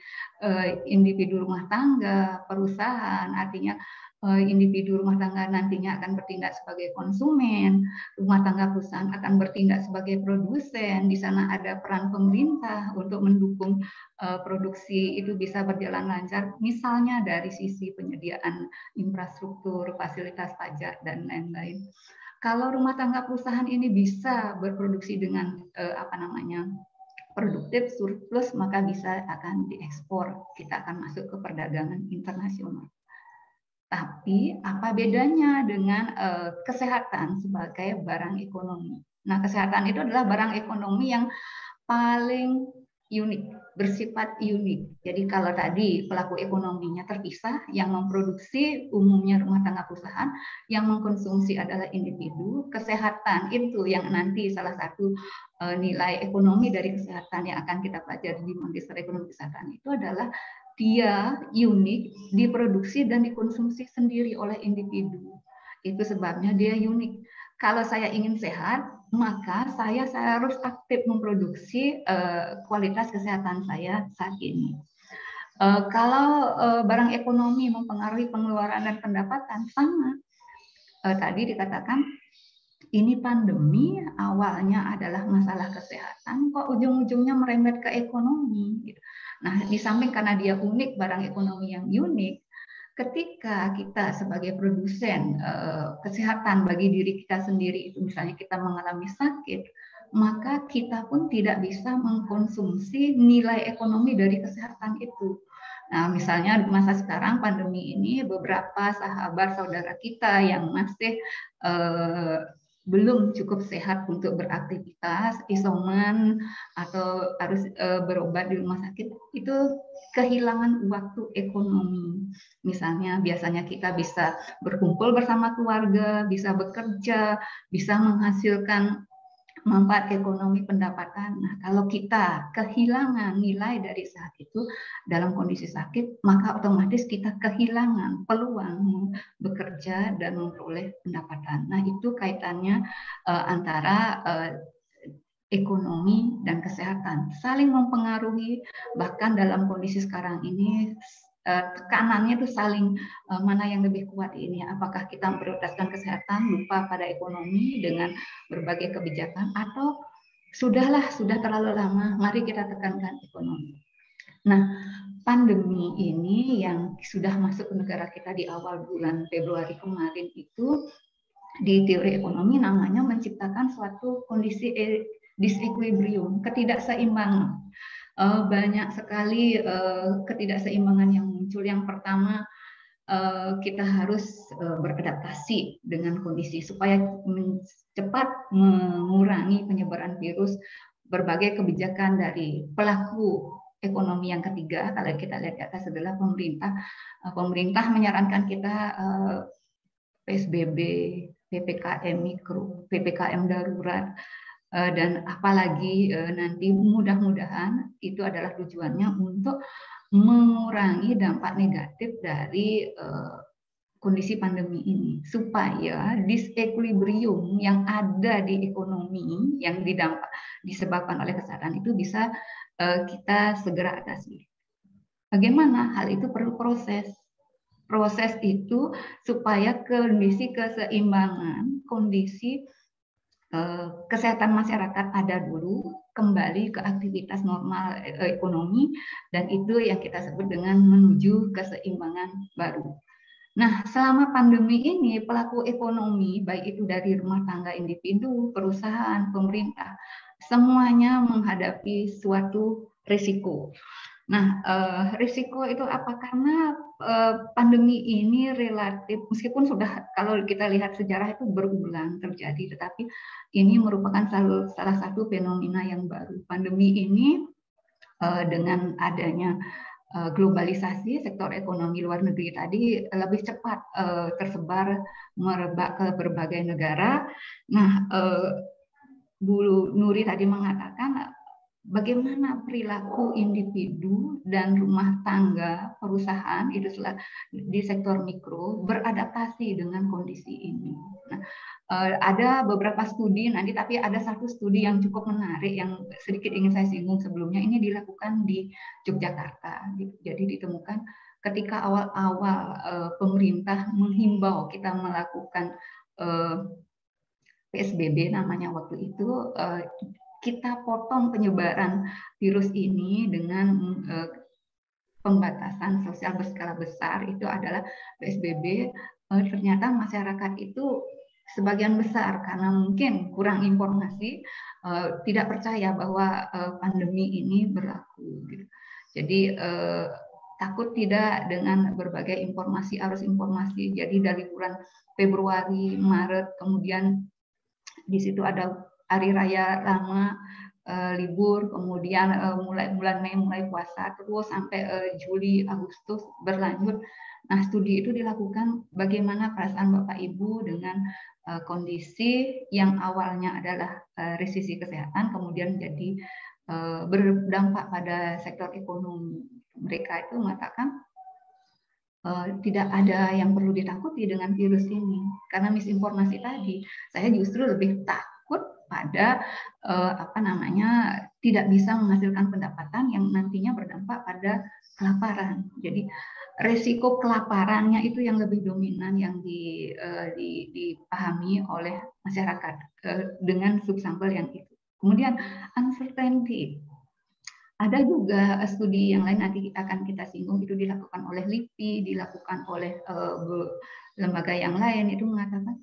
individu rumah tangga, perusahaan, artinya individu rumah tangga nantinya akan bertindak sebagai konsumen, rumah tangga perusahaan akan bertindak sebagai produsen, di sana ada peran pemerintah untuk mendukung produksi itu bisa berjalan lancar, misalnya dari sisi penyediaan infrastruktur, fasilitas pajak, dan lain-lain. Kalau rumah tangga perusahaan ini bisa berproduksi dengan produktif, surplus, maka bisa akan diekspor, kita akan masuk ke perdagangan internasional. Tapi apa bedanya dengan kesehatan sebagai barang ekonomi? Nah, kesehatan itu adalah barang ekonomi yang paling unik, bersifat unik. Jadi kalau tadi pelaku ekonominya terpisah, yang memproduksi umumnya rumah tangga perusahaan, yang mengkonsumsi adalah individu, kesehatan itu yang nanti salah satu nilai ekonomi dari kesehatan yang akan kita pelajari di Magister Ekonomi Kesehatan itu adalah dia unik, diproduksi dan dikonsumsi sendiri oleh individu. Itu sebabnya dia unik. Kalau saya ingin sehat, maka saya harus aktif memproduksi kualitas kesehatan saya saat ini. Kalau barang ekonomi mempengaruhi pengeluaran dan pendapatan, sama. Tadi dikatakan ini pandemi awalnya adalah masalah kesehatan, kok ujung-ujungnya merembet ke ekonomi. Nah, di samping karena dia unik, barang ekonomi yang unik, ketika kita sebagai produsen kesehatan bagi diri kita sendiri, itu misalnya kita mengalami sakit, maka kita pun tidak bisa mengkonsumsi nilai ekonomi dari kesehatan itu. Nah, misalnya di masa sekarang pandemi ini, beberapa sahabat saudara kita yang masih belum cukup sehat untuk beraktivitas, isoman atau harus berobat di rumah sakit, itu kehilangan waktu ekonomi. Misalnya biasanya kita bisa berkumpul bersama keluarga, bisa bekerja, bisa menghasilkan manfaat ekonomi pendapatan. Nah, kalau kita kehilangan nilai dari saat itu dalam kondisi sakit, maka otomatis kita kehilangan peluang bekerja dan memperoleh pendapatan. Nah, itu kaitannya antara ekonomi dan kesehatan saling mempengaruhi. Bahkan dalam kondisi sekarang ini tekanannya itu saling mana yang lebih kuat ini, apakah kita memprioritaskan kesehatan lupa pada ekonomi dengan berbagai kebijakan, atau sudah terlalu lama, mari kita tekankan ekonomi. Nah, pandemi ini yang sudah masuk ke negara kita di awal bulan Februari kemarin itu di teori ekonomi namanya menciptakan suatu kondisi disequilibrium, ketidakseimbangan. Banyak sekali ketidakseimbangan yang muncul. Yang pertama, kita harus beradaptasi dengan kondisi supaya cepat mengurangi penyebaran virus. Berbagai kebijakan dari pelaku ekonomi yang ketiga, kalau kita lihat di atas adalah pemerintah. Pemerintah menyarankan kita PSBB, PPKM mikro, PPKM darurat, dan apalagi nanti mudah-mudahan itu adalah tujuannya untuk mengurangi dampak negatif dari kondisi pandemi ini, supaya disequilibrium yang ada di ekonomi yang disebabkan oleh kesehatan itu bisa kita segera atasi. Bagaimana? Hal itu perlu proses. Proses itu supaya kondisi keseimbangan, kondisi kesehatan masyarakat ada dulu, kembali ke aktivitas normal ekonomi, dan itu yang kita sebut dengan menuju keseimbangan baru. Nah, selama pandemi ini pelaku ekonomi, baik itu dari rumah tangga individu, perusahaan, pemerintah, semuanya menghadapi suatu risiko. Nah, risiko itu apa? Karena pandemi ini relatif, meskipun sudah kalau kita lihat sejarah itu berulang terjadi, tetapi ini merupakan salah satu fenomena yang baru. Pandemi ini dengan adanya globalisasi, sektor ekonomi luar negeri tadi lebih cepat tersebar, merebak ke berbagai negara. Nah, Bu Nuri tadi mengatakan bagaimana perilaku individu dan rumah tangga perusahaan itu di sektor mikro beradaptasi dengan kondisi ini. Nah, ada beberapa studi nanti, tapi ada satu studi yang cukup menarik yang sedikit ingin saya singgung sebelumnya. Ini dilakukan di Yogyakarta. Jadi ditemukan ketika awal-awal pemerintah menghimbau kita melakukan PSBB namanya waktu itu, kita potong penyebaran virus ini dengan pembatasan sosial berskala besar, itu adalah PSBB. Ternyata masyarakat itu sebagian besar karena mungkin kurang informasi, tidak percaya bahwa pandemi ini berlaku. Jadi takut tidak dengan berbagai informasi, arus informasi. Jadi dari bulan Februari, Maret, kemudian di situ ada hari raya lama, libur, kemudian mulai bulan Mei mulai puasa, terus sampai Juli, Agustus berlanjut. Nah, studi itu dilakukan bagaimana perasaan Bapak Ibu dengan kondisi yang awalnya adalah resesi kesehatan, kemudian jadi berdampak pada sektor ekonomi. Mereka itu mengatakan tidak ada yang perlu ditakuti dengan virus ini, karena misinformasi tadi. Saya justru lebih takut pada tidak bisa menghasilkan pendapatan yang nantinya berdampak pada kelaparan. Jadi resiko kelaparannya itu yang lebih dominan yang dipahami oleh masyarakat dengan subsampel yang itu. Kemudian uncertainty. Ada juga studi yang lain nanti akan kita singgung, itu dilakukan oleh LIPI, dilakukan oleh lembaga yang lain, itu mengatakan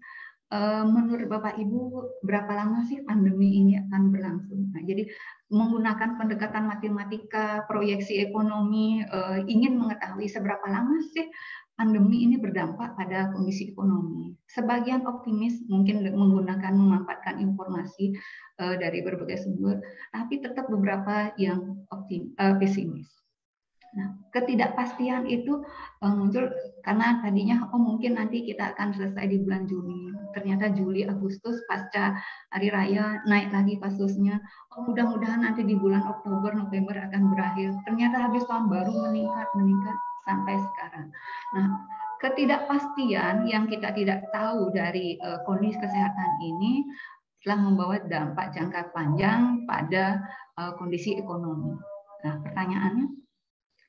menurut Bapak Ibu berapa lama sih pandemi ini akan berlangsung. Nah, jadi menggunakan pendekatan matematika, proyeksi ekonomi, ingin mengetahui seberapa lama sih pandemi ini berdampak pada kondisi ekonomi. Sebagian optimis mungkin memanfaatkan informasi dari berbagai sumber, tapi tetap beberapa yang pesimis. Nah, ketidakpastian itu muncul karena tadinya mungkin nanti kita akan selesai di bulan Juni. Ternyata Juli, Agustus pasca hari raya naik lagi kasusnya. Mudah-mudahan nanti di bulan Oktober, November akan berakhir. Ternyata habis tahun baru meningkat sampai sekarang. Nah, ketidakpastian yang kita tidak tahu dari kondisi kesehatan ini telah membawa dampak jangka panjang pada kondisi ekonomi. Nah, pertanyaannya,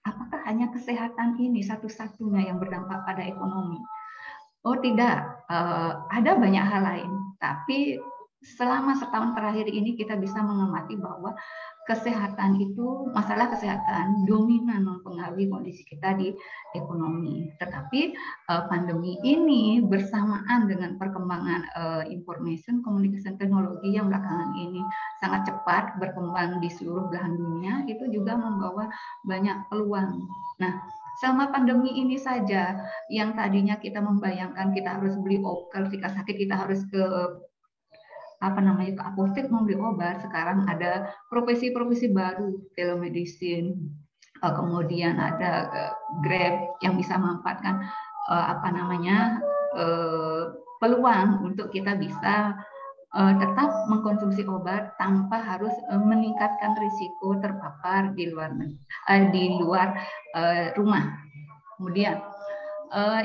apakah hanya kesehatan ini satu-satunya yang berdampak pada ekonomi? Oh tidak, ada banyak hal lain. Tapi selama setahun terakhir ini kita bisa mengamati bahwa kesehatan itu, masalah kesehatan dominan mempengaruhi kondisi kita di ekonomi. Tetapi pandemi ini bersamaan dengan perkembangan information communication teknologi yang belakangan ini sangat cepat berkembang di seluruh belahan dunia, itu juga membawa banyak peluang. Nah, selama pandemi ini saja yang tadinya kita membayangkan kita harus beli obat, ketika sakit kita harus ke ke apotek membeli obat, sekarang ada profesi-profesi baru, telemedicine, kemudian ada Grab yang bisa memanfaatkan peluang untuk kita bisa tetap mengkonsumsi obat tanpa harus meningkatkan risiko terpapar di luar rumah. Kemudian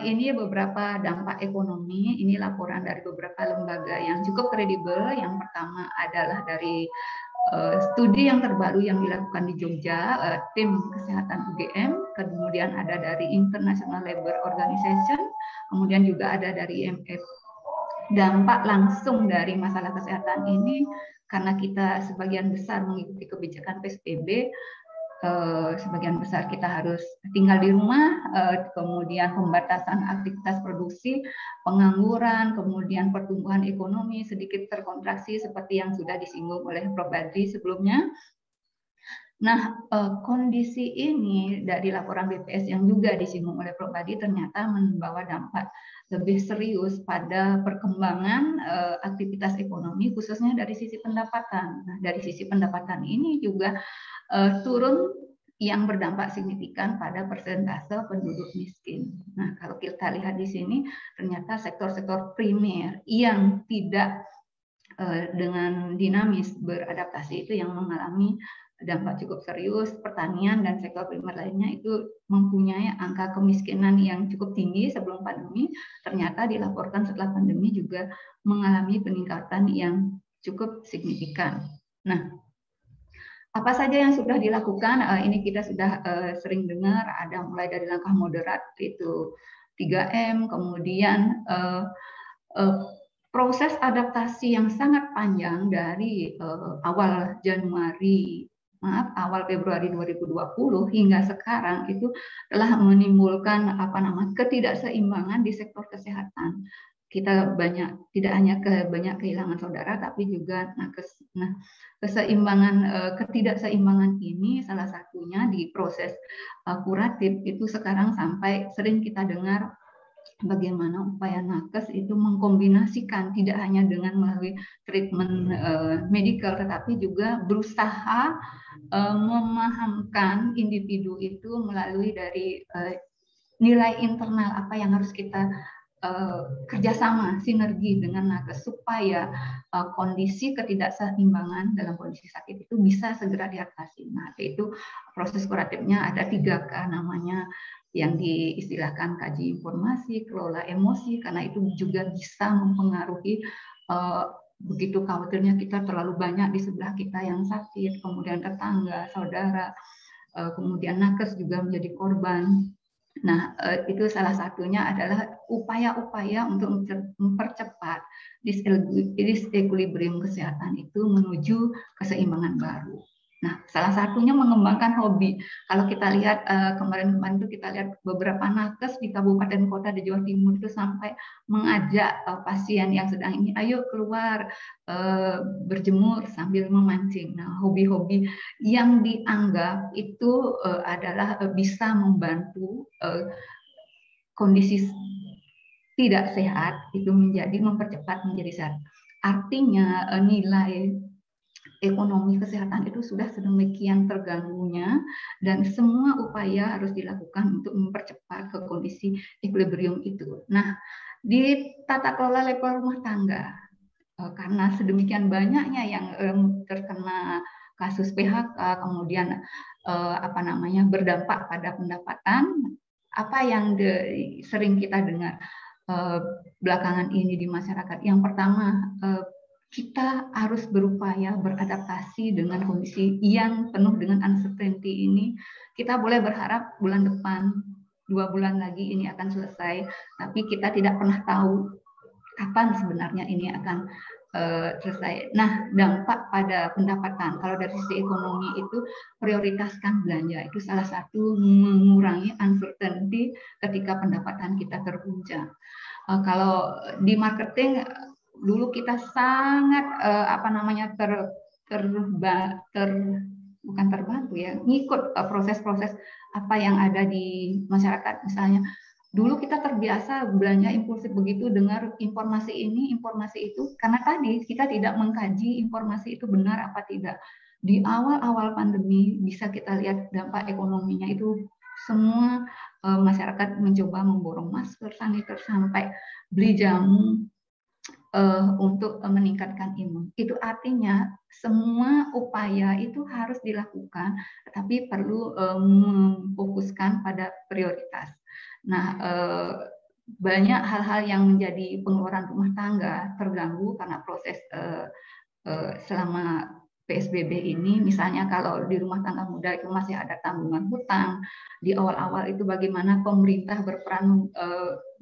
ini beberapa dampak ekonomi, ini laporan dari beberapa lembaga yang cukup kredibel. Yang pertama adalah dari studi yang terbaru yang dilakukan di Jogja, tim kesehatan UGM, kemudian ada dari International Labour Organization, kemudian juga ada dari IMF. Dampak langsung dari masalah kesehatan ini, karena kita sebagian besar mengikuti kebijakan PSBB, sebagian besar kita harus tinggal di rumah, kemudian pembatasan aktivitas produksi, pengangguran, kemudian pertumbuhan ekonomi sedikit terkontraksi seperti yang sudah disinggung oleh Prof. Badri sebelumnya. Nah, kondisi ini dari laporan BPS yang juga disinggung oleh Prof. Badri ternyata membawa dampak lebih serius pada perkembangan aktivitas ekonomi, khususnya dari sisi pendapatan. Nah, dari sisi pendapatan ini juga turun yang berdampak signifikan pada persentase penduduk miskin. Nah, kalau kita lihat di sini, ternyata sektor-sektor primer yang tidak dengan dinamis beradaptasi itu yang mengalami dampak cukup serius. Pertanian dan sektor primer lainnya itu mempunyai angka kemiskinan yang cukup tinggi sebelum pandemi, ternyata dilaporkan setelah pandemi juga mengalami peningkatan yang cukup signifikan. Nah, apa saja yang sudah dilakukan? Ini kita sudah sering dengar, ada mulai dari langkah moderat itu 3M, kemudian proses adaptasi yang sangat panjang dari awal Februari 2020 hingga sekarang itu telah menimbulkan ketidakseimbangan di sektor kesehatan. Kita tidak hanya banyak kehilangan saudara, tapi juga ketidakseimbangan ini salah satunya di proses kuratif itu sekarang sampai sering kita dengar bagaimana upaya nakes itu mengkombinasikan tidak hanya dengan melalui treatment medikal, tetapi juga berusaha memahamkan individu itu melalui dari nilai internal apa yang harus kita kerjasama, sinergi dengan nakes supaya kondisi ketidakseimbangan dalam kondisi sakit itu bisa segera diatasi. Nah, itu proses kuratifnya ada 3K namanya, yang diistilahkan kaji informasi, kelola emosi, karena itu juga bisa mempengaruhi begitu khawatirnya kita terlalu banyak di sebelah kita yang sakit, kemudian tetangga, saudara, kemudian nakes juga menjadi korban. Nah, itu salah satunya adalah upaya-upaya untuk mempercepat disequilibrium kesehatan itu menuju keseimbangan baru. Nah, salah satunya mengembangkan hobi. Kalau kita lihat kemarin-kemarin itu kita lihat beberapa nakes di kabupaten kota di Jawa Timur itu sampai mengajak pasien yang sedang ini, ayo keluar berjemur sambil memancing. Nah, hobi-hobi yang dianggap itu adalah bisa membantu kondisi tidak sehat itu mempercepat menjadi sehat. Artinya nilai ekonomi kesehatan itu sudah sedemikian terganggunya dan semua upaya harus dilakukan untuk mempercepat ke kondisi equilibrium itu. Nah, di tata kelola level rumah tangga, karena sedemikian banyaknya yang terkena kasus PHK, kemudian berdampak pada pendapatan, apa yang sering kita dengar belakangan ini di masyarakat. Yang pertama, kita harus berupaya beradaptasi dengan kondisi yang penuh dengan uncertainty ini. Kita boleh berharap bulan depan, 2 bulan lagi ini akan selesai, tapi kita tidak pernah tahu kapan sebenarnya ini akan selesai. Nah, dampak pada pendapatan, kalau dari sisi ekonomi itu prioritaskan belanja, itu salah satu mengurangi uncertainty ketika pendapatan kita terguncang. Kalau di marketing dulu kita sangat bukan terbantu ya, ngikut proses-proses apa yang ada di masyarakat. Misalnya dulu kita terbiasa belanja impulsif begitu, dengar informasi ini, informasi itu, karena tadi kita tidak mengkaji informasi itu benar apa tidak. Di awal-awal pandemi bisa kita lihat dampak ekonominya itu semua masyarakat mencoba memborong masker, sanitizer, sampai beli jamu untuk meningkatkan imun. Itu artinya semua upaya itu harus dilakukan, tetapi perlu memfokuskan pada prioritas. Nah, banyak hal-hal yang menjadi pengeluaran rumah tangga terganggu karena proses selama PSBB ini. Misalnya kalau di rumah tangga muda itu masih ada tanggungan hutang. Di awal-awal itu bagaimana pemerintah berperan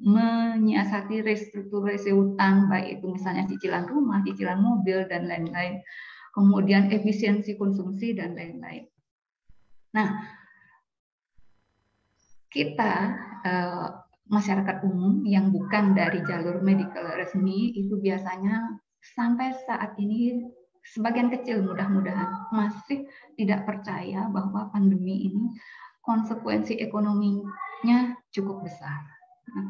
menyiasati restrukturasi hutang, baik itu misalnya cicilan rumah, cicilan mobil, dan lain-lain. Kemudian efisiensi konsumsi, dan lain-lain. Nah, kita masyarakat umum yang bukan dari jalur medical resmi itu biasanya sampai saat ini sebagian kecil mudah-mudahan masih tidak percaya bahwa pandemi ini konsekuensi ekonominya cukup besar. Nah,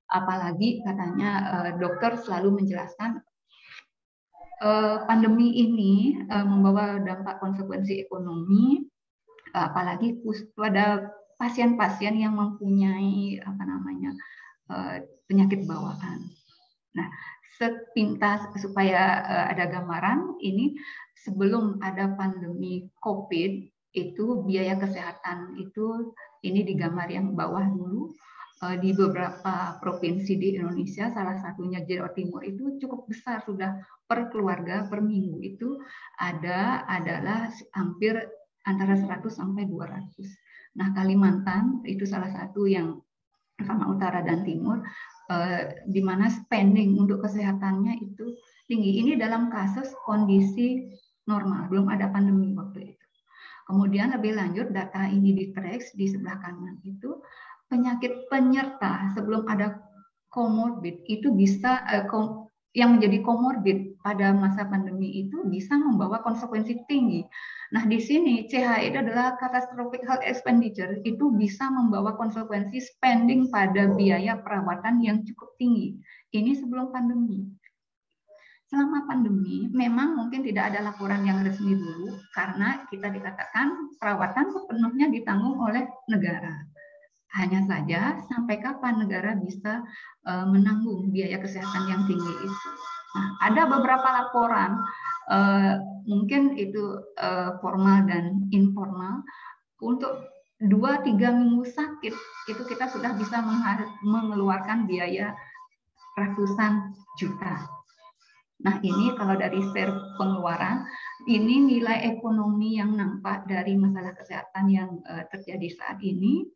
apalagi katanya dokter selalu menjelaskan pandemi ini membawa dampak konsekuensi ekonomi, apalagi pada pasien-pasien yang mempunyai penyakit bawaan. Nah, sepintas supaya ada gambaran ini, sebelum ada pandemi COVID itu biaya kesehatan itu ini digambar yang bawah dulu, di beberapa provinsi di Indonesia, salah satunya Jawa Timur, itu cukup besar, sudah per keluarga per minggu itu adalah hampir antara 100 sampai 200. Nah, Kalimantan itu salah satu yang sama utara dan timur, di mana spending untuk kesehatannya itu tinggi. Ini dalam kasus kondisi normal, belum ada pandemi waktu itu. Kemudian lebih lanjut, data ini di-track di sebelah kanan itu penyakit penyerta sebelum ada komorbid itu bisa yang menjadi komorbid pada masa pandemi itu bisa membawa konsekuensi tinggi. Nah, di sini CHE itu adalah catastrophic health expenditure, itu bisa membawa konsekuensi spending pada biaya perawatan yang cukup tinggi. Ini sebelum pandemi. Selama pandemi, memang mungkin tidak ada laporan yang resmi dulu, karena kita dikatakan perawatan sepenuhnya ditanggung oleh negara. Hanya saja sampai kapan negara bisa menanggung biaya kesehatan yang tinggi itu. Nah, ada beberapa laporan, mungkin itu formal dan informal, untuk 2-3 minggu sakit itu kita sudah bisa mengeluarkan biaya ratusan juta. Nah, ini kalau dari share pengeluaran, ini nilai ekonomi yang nampak dari masalah kesehatan yang terjadi saat ini.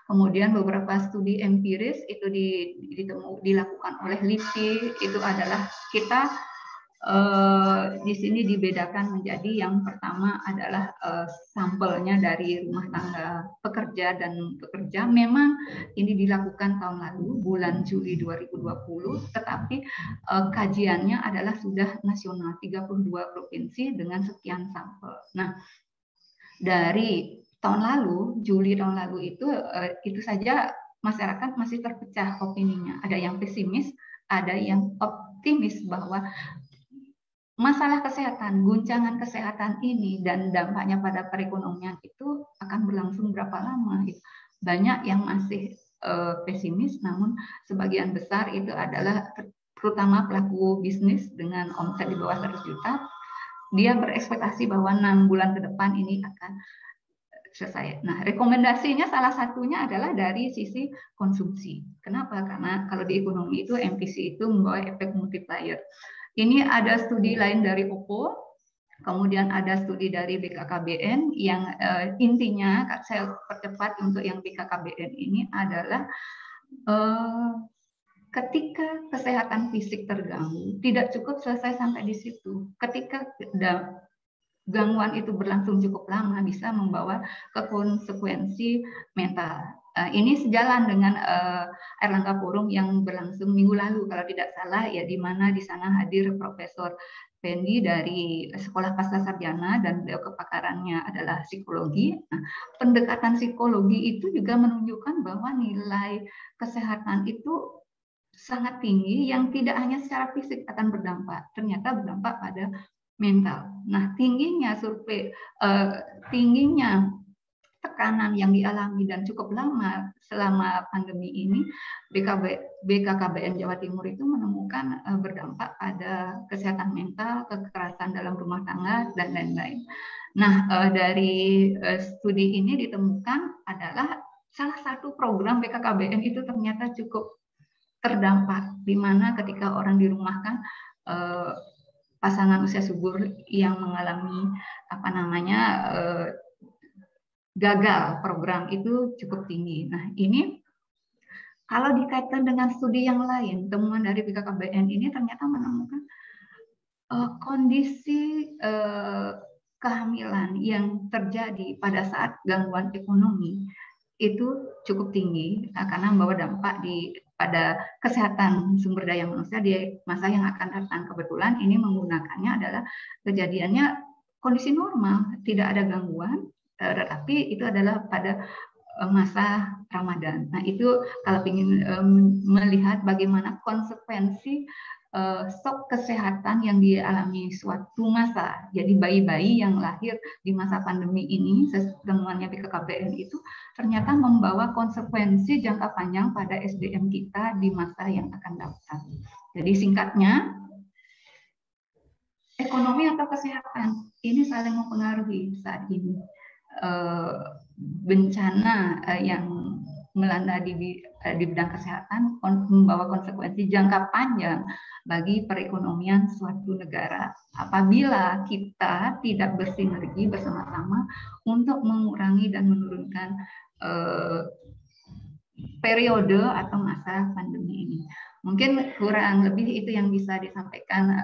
Kemudian beberapa studi empiris itu dilakukan oleh LIPI, itu adalah kita di sini dibedakan menjadi yang pertama adalah sampelnya dari rumah tangga pekerja dan pekerja. Memang ini dilakukan tahun lalu, bulan Juli 2020, tetapi kajiannya adalah sudah nasional, 32 provinsi dengan sekian sampel. Nah, dari tahun lalu, Juli tahun lalu itu saja masyarakat masih terpecah opininya. Ada yang pesimis, ada yang optimis bahwa masalah kesehatan, guncangan kesehatan ini dan dampaknya pada perekonomian itu akan berlangsung berapa lama. Banyak yang masih pesimis, namun sebagian besar itu adalah terutama pelaku bisnis dengan omset di bawah 100 juta, dia berekspektasi bahwa 6 bulan ke depan ini akan selesai. Nah, rekomendasinya salah satunya adalah dari sisi konsumsi. Kenapa? Karena kalau di ekonomi itu MPC itu membawa efek multiplier. Ini ada studi lain dari OPPO, kemudian ada studi dari BKKBN yang intinya saya percepat untuk yang BKKBN ini adalah ketika kesehatan fisik terganggu, tidak cukup selesai sampai di situ. Ketika gangguan itu berlangsung cukup lama, bisa membawa ke konsekuensi mental. Ini sejalan dengan Erlangga Forum yang berlangsung minggu lalu, kalau tidak salah, ya, di mana di sana hadir Profesor Fendi dari Sekolah Pascasarjana dan beliau kepakarannya adalah psikologi. Nah, pendekatan psikologi itu juga menunjukkan bahwa nilai kesehatan itu sangat tinggi yang tidak hanya secara fisik akan berdampak, ternyata berdampak pada mental. Nah, tingginya tekanan yang dialami dan cukup lama selama pandemi ini, BKKBN Jawa Timur itu menemukan berdampak pada kesehatan mental, kekerasan dalam rumah tangga, dan lain-lain. Nah, dari studi ini ditemukan adalah salah satu program BKKBN itu ternyata cukup terdampak, di mana ketika orang dirumahkan, pasangan usia subur yang mengalami gagal program itu cukup tinggi. Nah, ini kalau dikaitkan dengan studi yang lain, temuan dari BKKBN ini ternyata menemukan kondisi kehamilan yang terjadi pada saat gangguan ekonomi itu cukup tinggi karena membawa dampak pada kesehatan sumber daya manusia di masa yang akan datang. Kebetulan ini menggunakannya adalah kejadiannya kondisi normal, tidak ada gangguan, tetapi itu adalah pada masa Ramadan. Nah, itu kalau ingin melihat bagaimana konsekuensi stok kesehatan yang dialami suatu masa. Jadi bayi-bayi yang lahir di masa pandemi ini, temuannya BKKBN itu ternyata membawa konsekuensi jangka panjang pada SDM kita di masa yang akan datang. Jadi singkatnya, ekonomi atau kesehatan ini saling mempengaruhi saat ini. Bencana yang melanda di bidang kesehatan membawa konsekuensi jangka panjang bagi perekonomian suatu negara apabila kita tidak bersinergi bersama-sama untuk mengurangi dan menurunkan periode atau masa pandemi ini. Mungkin kurang lebih itu yang bisa disampaikan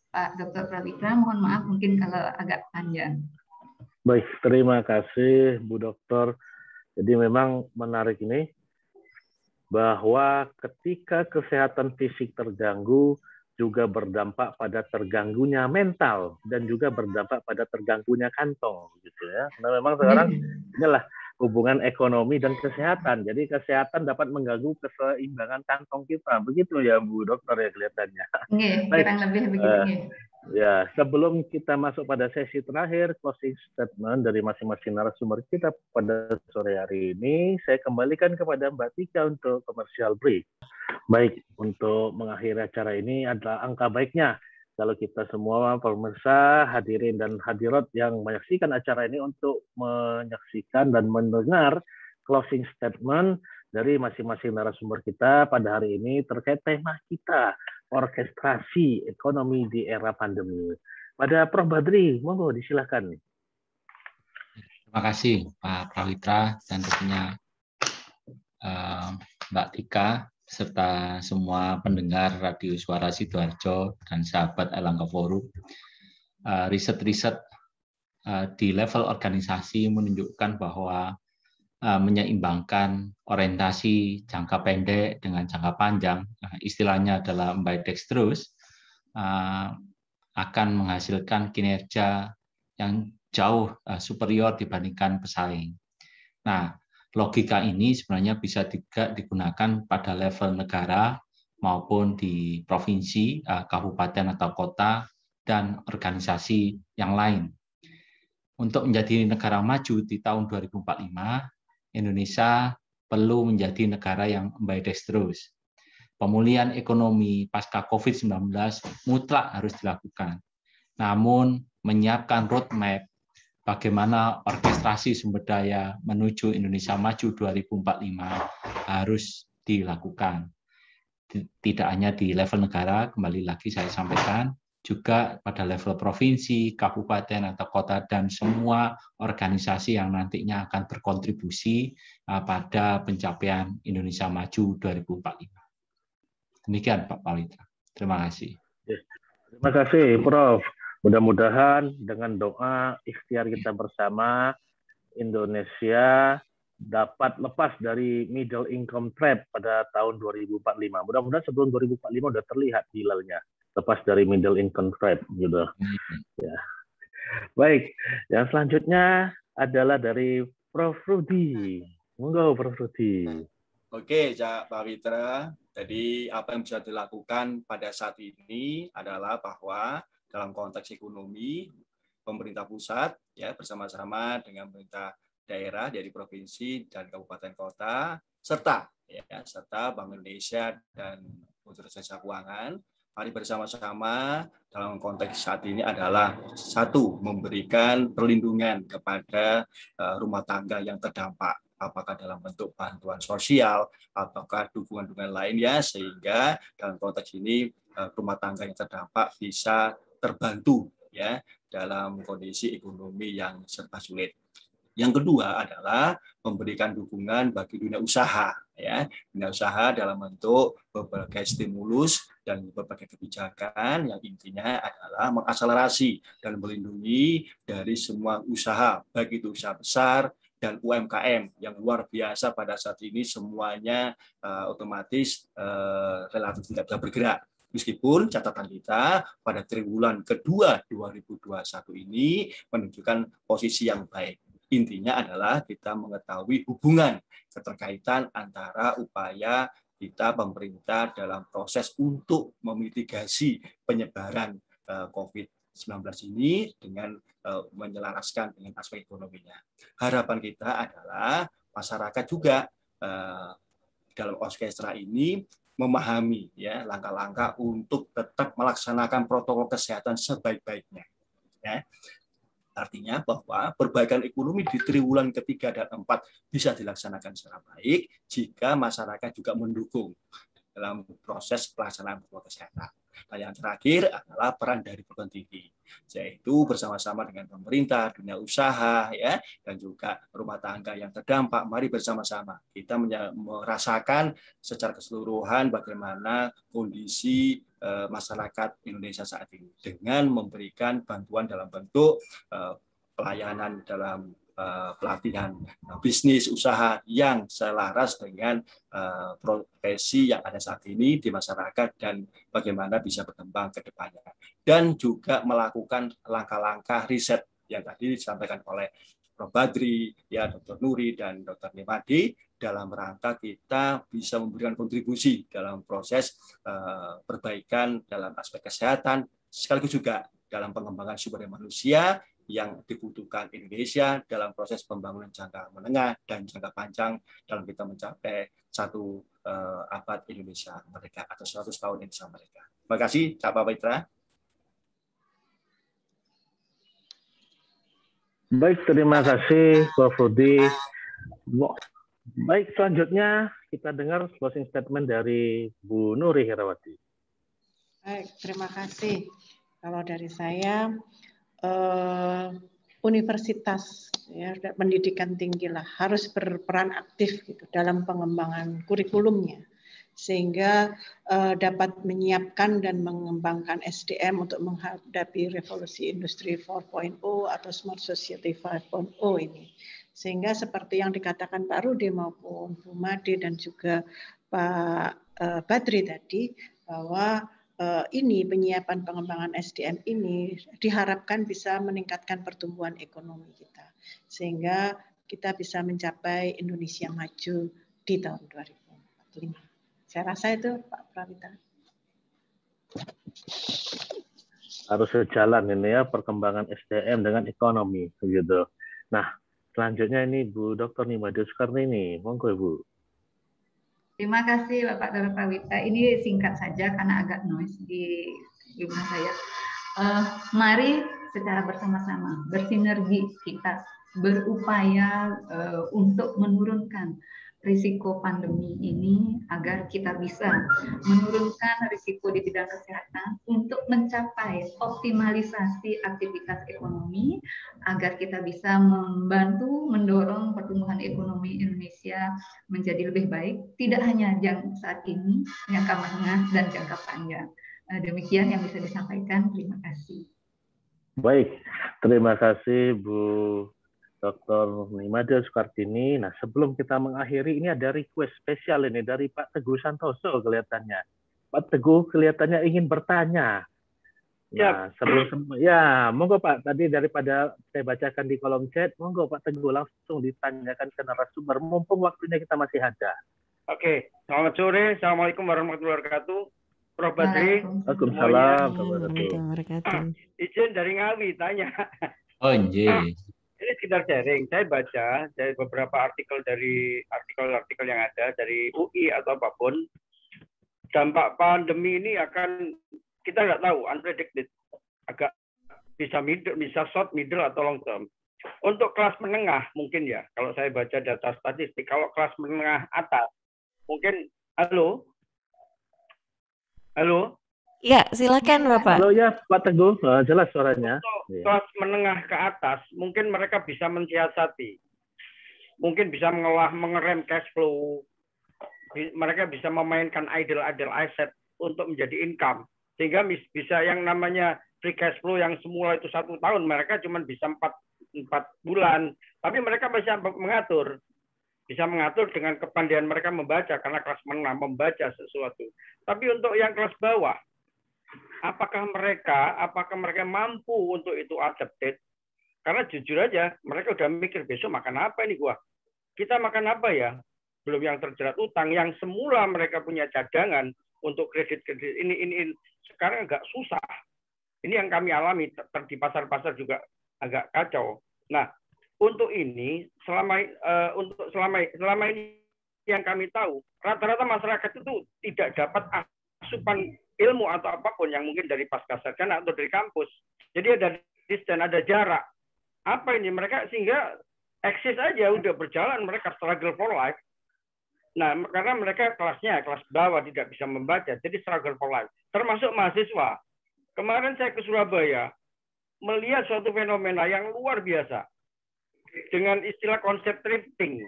Pak Dr. Prawitra. Mohon maaf mungkin kalau agak panjang. Baik, terima kasih Bu Dokter. Jadi memang menarik ini bahwa ketika kesehatan fisik terganggu juga berdampak pada terganggunya mental dan juga berdampak pada terganggunya kantong, gitu ya. Karena memang sekarang inilah hubungan ekonomi dan kesehatan. Jadi kesehatan dapat mengganggu keseimbangan kantong kita, begitu ya Bu Dokter ya kelihatannya. Kurang lebih begitu. Ya, sebelum kita masuk pada sesi terakhir, closing statement dari masing-masing narasumber kita pada sore hari ini, saya kembalikan kepada Mbak Tika untuk commercial break. Baik, untuk mengakhiri acara ini adalah angka baiknya kalau kita semua pemirsa, hadirin dan hadirat yang menyaksikan acara ini untuk menyaksikan dan mendengar closing statement dari masing-masing narasumber kita pada hari ini terkait tema kita, orkestrasi ekonomi di era pandemi. Pada Prof. Badri, monggo disilakan. Terima kasih Pak Prawitra dan tentunya Mbak Tika serta semua pendengar Radio Suara Sidoarjo dan sahabat Erlangga Forum. Riset-riset di level organisasi menunjukkan bahwa menyeimbangkan orientasi jangka pendek dengan jangka panjang, istilahnya adalah ambidextrous, akan menghasilkan kinerja yang jauh superior dibandingkan pesaing. Nah, logika ini sebenarnya bisa juga digunakan pada level negara maupun di provinsi, kabupaten atau kota, dan organisasi yang lain. Untuk menjadi negara maju di tahun 2045, Indonesia perlu menjadi negara yang ambidextrous. Pemulihan ekonomi pasca COVID-19 mutlak harus dilakukan. Namun, menyiapkan roadmap bagaimana orkestrasi sumber daya menuju Indonesia Maju 2045 harus dilakukan. Tidak hanya di level negara, kembali lagi saya sampaikan, juga pada level provinsi, kabupaten, atau kota, dan semua organisasi yang nantinya akan berkontribusi pada pencapaian Indonesia Maju 2045. Demikian Pak Pawitra. Terima kasih. Terima kasih Prof. Mudah-mudahan dengan doa ikhtiar kita bersama, Indonesia dapat lepas dari middle income trap pada tahun 2045. Mudah-mudahan sebelum 2045 sudah terlihat hilalnya, lepas dari middle income trap gitu. Ya. Baik, yang selanjutnya adalah dari Prof. Rudi. Monggo Prof. Rudi. Oke, Pak Pawitra. Jadi apa yang bisa dilakukan pada saat ini adalah bahwa dalam konteks ekonomi, pemerintah pusat ya bersama-sama dengan pemerintah daerah dari provinsi dan kabupaten kota serta Bank Indonesia dan Otoritas Jasa Keuangan, mari bersama-sama dalam konteks saat ini adalah satu, memberikan perlindungan kepada rumah tangga yang terdampak, apakah dalam bentuk bantuan sosial ataukah dukungan-dukungan lainnya, sehingga dalam konteks ini rumah tangga yang terdampak bisa terbantu ya dalam kondisi ekonomi yang serba sulit. Yang kedua adalah memberikan dukungan bagi dunia usaha ya, dunia usaha dalam bentuk berbagai stimulus dan berbagai kebijakan yang intinya adalah mengakselerasi dan melindungi dari semua usaha, baik itu usaha besar dan UMKM yang luar biasa pada saat ini semuanya otomatis relatif tidak bisa bergerak. Meskipun catatan kita pada triwulan kedua 2021 ini menunjukkan posisi yang baik. Intinya adalah kita mengetahui hubungan keterkaitan antara upaya kita pemerintah dalam proses untuk memitigasi penyebaran COVID-19 ini dengan menyelaraskan dengan aspek ekonominya. Harapan kita adalah masyarakat juga dalam orkestra ini memahami ya langkah-langkah untuk tetap melaksanakan protokol kesehatan sebaik-baiknya. Ya. Artinya bahwa perbaikan ekonomi di triwulan ketiga dan 4 bisa dilaksanakan secara baik jika masyarakat juga mendukung dalam proses pelaksanaan protokol kesehatan. Nah, yang terakhir adalah peran dari perguruan tinggi, yaitu bersama-sama dengan pemerintah, dunia usaha, ya, dan juga rumah tangga yang terdampak. Mari bersama-sama kita merasakan secara keseluruhan bagaimana kondisi masyarakat Indonesia saat ini dengan memberikan bantuan dalam bentuk pelayanan dalam pelatihan bisnis usaha yang selaras dengan profesi yang ada saat ini di masyarakat dan bagaimana bisa berkembang ke depannya, dan juga melakukan langkah-langkah riset yang tadi disampaikan oleh Prof. Badri, ya, Dr. Nuri dan Dr. Nimadi dalam rangka kita bisa memberikan kontribusi dalam proses perbaikan dalam aspek kesehatan sekaligus juga dalam pengembangan sumber daya manusia yang dibutuhkan Indonesia dalam proses pembangunan jangka menengah dan jangka panjang dalam kita mencapai satu abad Indonesia merdeka atau 100 tahun Indonesia merdeka. Terima kasih, Pak Pawitra. Baik, terima kasih Prof. Rudi. Baik, selanjutnya kita dengar closing statement dari Bu Nuri Herawati. Baik, terima kasih. Kalau dari saya, universitas ya, pendidikan tinggi lah harus berperan aktif gitu dalam pengembangan kurikulumnya sehingga dapat menyiapkan dan mengembangkan SDM untuk menghadapi revolusi industri 4.0 atau smart society 5.0 ini, sehingga seperti yang dikatakan Pak Rudi maupun Bu Made dan juga Pak Badri tadi bahwa ini penyiapan pengembangan SDM ini diharapkan bisa meningkatkan pertumbuhan ekonomi kita sehingga kita bisa mencapai Indonesia maju di tahun 2045. Saya rasa itu Pak Prawita. Harus sejalan ini ya perkembangan SDM dengan ekonomi begitu. Nah, selanjutnya ini Bu Dr. Nimade Soekartini, monggo Ibu. Terima kasih Bapak Dr. Prawita. Ini singkat saja karena agak noise di rumah saya. Mari secara bersama-sama bersinergi kita berupaya untuk menurunkan risiko pandemi ini agar kita bisa menurunkan risiko di bidang kesehatan untuk mencapai optimalisasi aktivitas ekonomi agar kita bisa membantu mendorong pertumbuhan ekonomi Indonesia menjadi lebih baik, tidak hanya saat ini, jangka menengah dan jangka panjang. Demikian yang bisa disampaikan. Terima kasih. Baik, terima kasih Bu Dr. Nimade Soekartini. Nah, sebelum kita mengakhiri, ini ada request spesial ini dari Pak Teguh Santoso kelihatannya. Pak Teguh kelihatannya ingin bertanya. Nah, ya, monggo Pak. Tadi daripada saya bacakan di kolom chat, monggo Pak Teguh langsung ditanyakan ke narasumber. Mumpung waktunya kita masih ada. Oke, selamat sore. Assalamualaikum warahmatullahi wabarakatuh. Prof. Badri. Waalaikumsalam warahmatullahi wabarakatuh. Izin dari Ngawi tanya. Oh, iya. Ini sekedar sharing. Saya baca dari beberapa artikel yang ada dari UI atau apapun. Dampak pandemi ini akan kita nggak tahu, unpredicted. Agak bisa short, middle atau long term. Untuk kelas menengah mungkin ya. Kalau saya baca data statistik, kalau kelas menengah atas mungkin halo. Ya, silakan Bapak. Halo ya Pak Teguh, jelas suaranya. Untuk kelas menengah ke atas, mungkin mereka bisa mensiasati, mungkin bisa mengerem cash flow, mereka bisa memainkan idle asset untuk menjadi income, sehingga bisa yang namanya free cash flow yang semula itu 1 tahun, mereka cuma bisa 4 bulan, tapi mereka bisa mengatur dengan kepandaian mereka membaca, karena kelas menengah membaca sesuatu. Tapi untuk yang kelas bawah, apakah mereka mampu untuk itu adapted? Karena jujur aja, mereka udah mikir besok makan apa ini gua? Kita makan apa ya? Belum yang terjerat utang, yang semula mereka punya cadangan untuk kredit ini sekarang agak susah. Ini yang kami alami di pasar-pasar juga agak kacau. Nah, untuk ini selama ini yang kami tahu, rata-rata masyarakat itu tidak dapat asupan ilmu atau apapun yang mungkin dari pasca sarjana atau dari kampus. Jadi ada distance, ada jarak. Apa ini mereka sehingga eksis aja udah berjalan, mereka struggle for life. Nah, karena mereka kelas bawah tidak bisa membaca, jadi struggle for life. Termasuk mahasiswa. Kemarin saya ke Surabaya melihat suatu fenomena yang luar biasa dengan istilah konsep thrifting.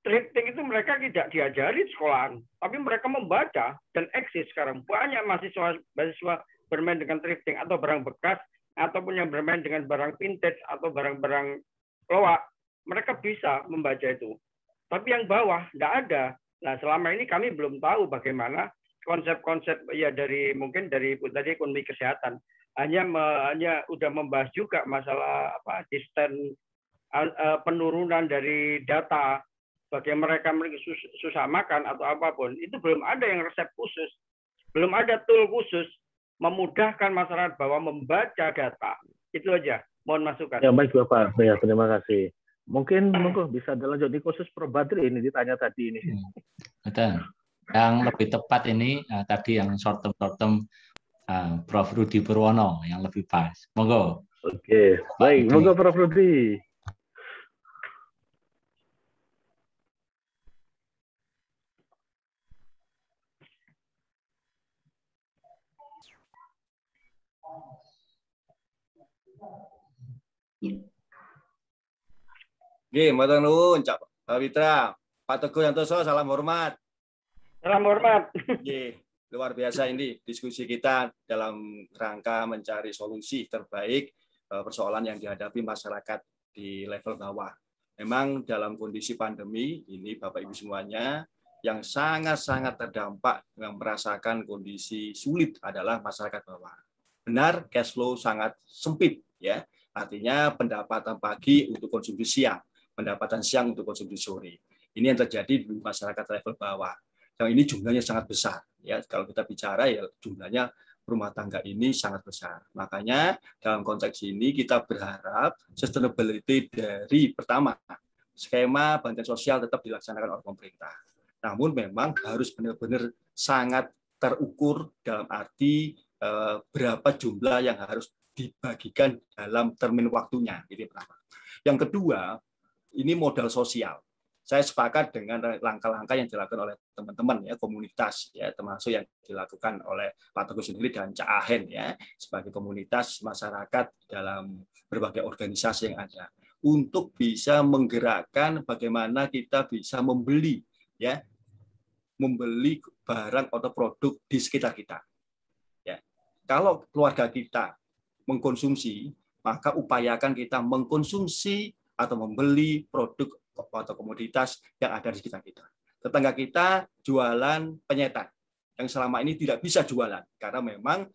Thrifting itu mereka tidak diajari di sekolahan, tapi mereka membaca dan eksis sekarang. Banyak mahasiswa bermain dengan thrifting atau barang bekas, ataupun yang bermain dengan barang vintage atau barang-barang loak. Mereka bisa membaca itu. Tapi yang bawah tidak ada. Nah, selama ini kami belum tahu bagaimana konsep-konsep ya mungkin dari tadi ekonomi kesehatan. Hanya udah membahas juga masalah distance, penurunan dari data. Bagi mereka susah makan atau apapun, itu belum ada yang resep khusus, belum ada tool khusus memudahkan masyarakat bahwa membaca data. Itu aja, mohon masukan. Ya baik Bapak, ya terima kasih. Mungkin bisa lanjut di khusus Prof. Badri ini ditanya tadi ini. Betul. Yang lebih tepat ini tadi yang short term Prof. Rudi Purwono yang lebih pas. Monggo. Oke, baik. Monggo Prof. Rudi. Nggih, matur nuwun Cak Pawitra. Pak Teguh Santoso, salam hormat. Salam hormat. Nggih, luar biasa ini diskusi kita dalam rangka mencari solusi terbaik persoalan yang dihadapi masyarakat di level bawah. Memang dalam kondisi pandemi ini Bapak Ibu semuanya yang sangat-sangat terdampak yang merasakan kondisi sulit adalah masyarakat bawah. Benar, cash flow sangat sempit ya. Artinya pendapatan pagi untuk konsumsi siang. pendapatan siang untuk konsumsi sore. Ini yang terjadi di masyarakat level bawah. Yang ini jumlahnya sangat besar. Ya, kalau kita bicara ya jumlahnya rumah tangga ini sangat besar. Makanya dalam konteks ini kita berharap sustainability dari pertama skema bantuan sosial tetap dilaksanakan oleh pemerintah. Namun memang harus benar-benar sangat terukur dalam arti berapa jumlah yang harus dibagikan dalam termin waktunya. Ini pertama. Yang kedua, ini modal sosial. Saya sepakat dengan langkah-langkah yang dilakukan oleh teman-teman ya komunitas ya termasuk yang dilakukan oleh Pak Teguh sendiri dan Cak Ahen ya sebagai komunitas masyarakat dalam berbagai organisasi yang ada untuk bisa menggerakkan bagaimana kita bisa membeli barang atau produk di sekitar kita. Ya. Kalau keluarga kita mengkonsumsi, maka upayakan kita mengkonsumsi atau membeli produk atau komoditas yang ada di sekitar kita. Tetangga kita jualan penyetan yang selama ini tidak bisa jualan karena memang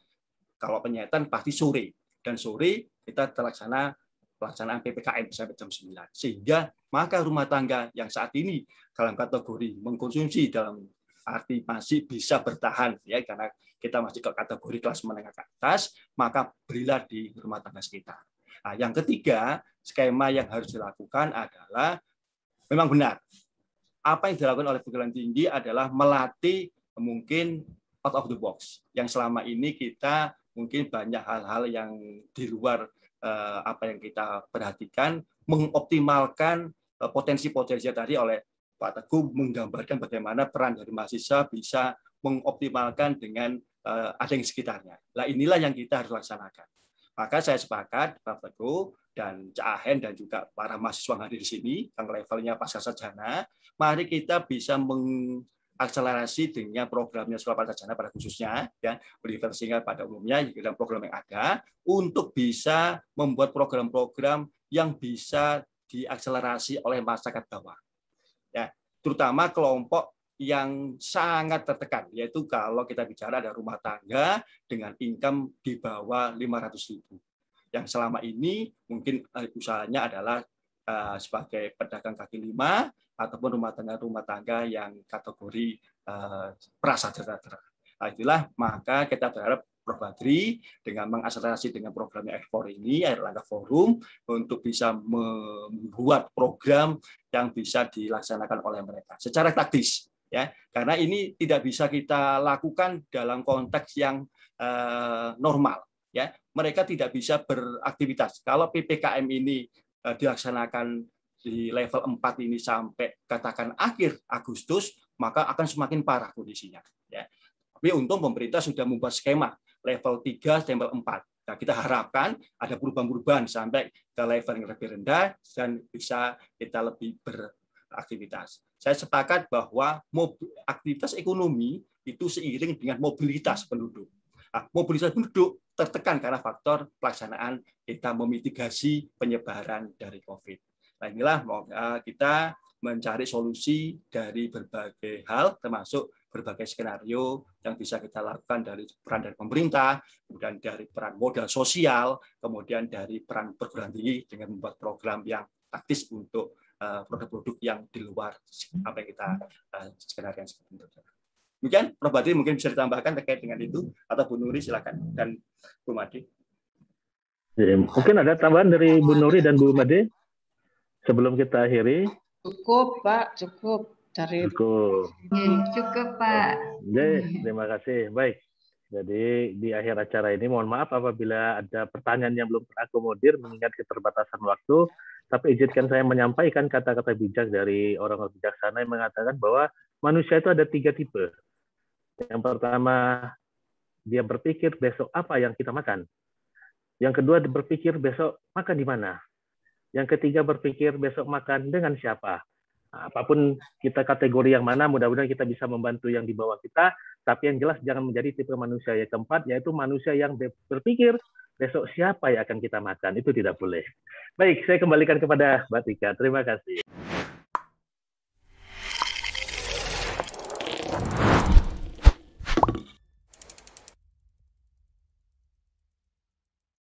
kalau penyetan pasti sore dan sore kita pelaksanaan PPKM sampai jam 9 sehingga maka rumah tangga yang saat ini dalam kategori mengkonsumsi dalam arti masih bisa bertahan ya karena kita masih ke kategori kelas menengah ke atas maka belilah di rumah tangga sekitar. Nah, yang ketiga skema yang harus dilakukan adalah memang benar. Apa yang dilakukan oleh perguruan tinggi adalah melatih mungkin out of the box. Yang selama ini kita mungkin banyak hal-hal yang di luar apa yang kita perhatikan, mengoptimalkan potensi-potensi tadi oleh Pak Teguh menggambarkan bagaimana peran dari mahasiswa bisa mengoptimalkan dengan ada yang sekitarnya. Nah inilah yang kita harus laksanakan. Maka saya sepakat Pak Teguh dan Cak Ahen dan juga para mahasiswa yang hadir di sini yang levelnya pasca sarjana, mari kita bisa mengakselerasi dengan programnya sekolah pasca sarjana pada khususnya ya universitas pada umumnya dan program yang ada untuk bisa membuat program-program yang bisa diakselerasi oleh masyarakat bawah. Ya, terutama kelompok yang sangat tertekan yaitu kalau kita bicara ada rumah tangga dengan income di bawah 500.000. Yang selama ini mungkin usahanya adalah sebagai pedagang kaki lima ataupun rumah tangga yang kategori prasajarana. Nah, itulah maka kita berharap Prof. Badri dengan mengakselerasi dengan programnya ekspor ini Airlangga Forum untuk bisa membuat program yang bisa dilaksanakan oleh mereka secara taktis ya karena ini tidak bisa kita lakukan dalam konteks yang normal. Ya, mereka tidak bisa beraktivitas. Kalau PPKM ini dilaksanakan di level 4 ini sampai katakan akhir Agustus, maka akan semakin parah kondisinya. Ya. Tapi untung pemerintah sudah membuat skema level 3, level 4. Nah, kita harapkan ada perubahan-perubahan sampai ke level yang lebih rendah dan bisa kita lebih beraktivitas. Saya sepakat bahwa aktivitas ekonomi itu seiring dengan mobilitas penduduk. Nah, mobilitas penduduk tertekan karena faktor pelaksanaan kita memitigasi penyebaran dari COVID. Nah, inilah kita mencari solusi dari berbagai hal, termasuk berbagai skenario yang bisa kita lakukan dari peran dari pemerintah, kemudian dari peran modal sosial, kemudian dari peran perguruan tinggi dengan membuat program yang taktis untuk produk-produk yang di luar apa yang kita skenario seperti itu. Mungkin Prof. Badri mungkin bisa ditambahkan terkait dengan itu atau Bu Nuri silakan dan Bu Made. Mungkin ada tambahan dari Bu Nuri dan Bu Made sebelum kita akhiri. Cukup Pak, cukup dari cukup Pak. Terima kasih. Baik. Jadi di akhir acara ini mohon maaf apabila ada pertanyaan yang belum terakomodir mengingat keterbatasan waktu. Tapi izinkan saya menyampaikan kata-kata bijak dari orang-orang bijaksana yang mengatakan bahwa manusia itu ada 3 tipe. Yang pertama, dia berpikir besok apa yang kita makan. Yang kedua, dia berpikir besok makan di mana. Yang ketiga, berpikir besok makan dengan siapa. Nah, apapun kita kategori yang mana, mudah-mudahan kita bisa membantu yang di bawah kita. Tapi yang jelas jangan menjadi tipe manusia yang keempat, yaitu manusia yang berpikir besok siapa yang akan kita makan. Itu tidak boleh. Baik, saya kembalikan kepada Mbak Tika. Terima kasih.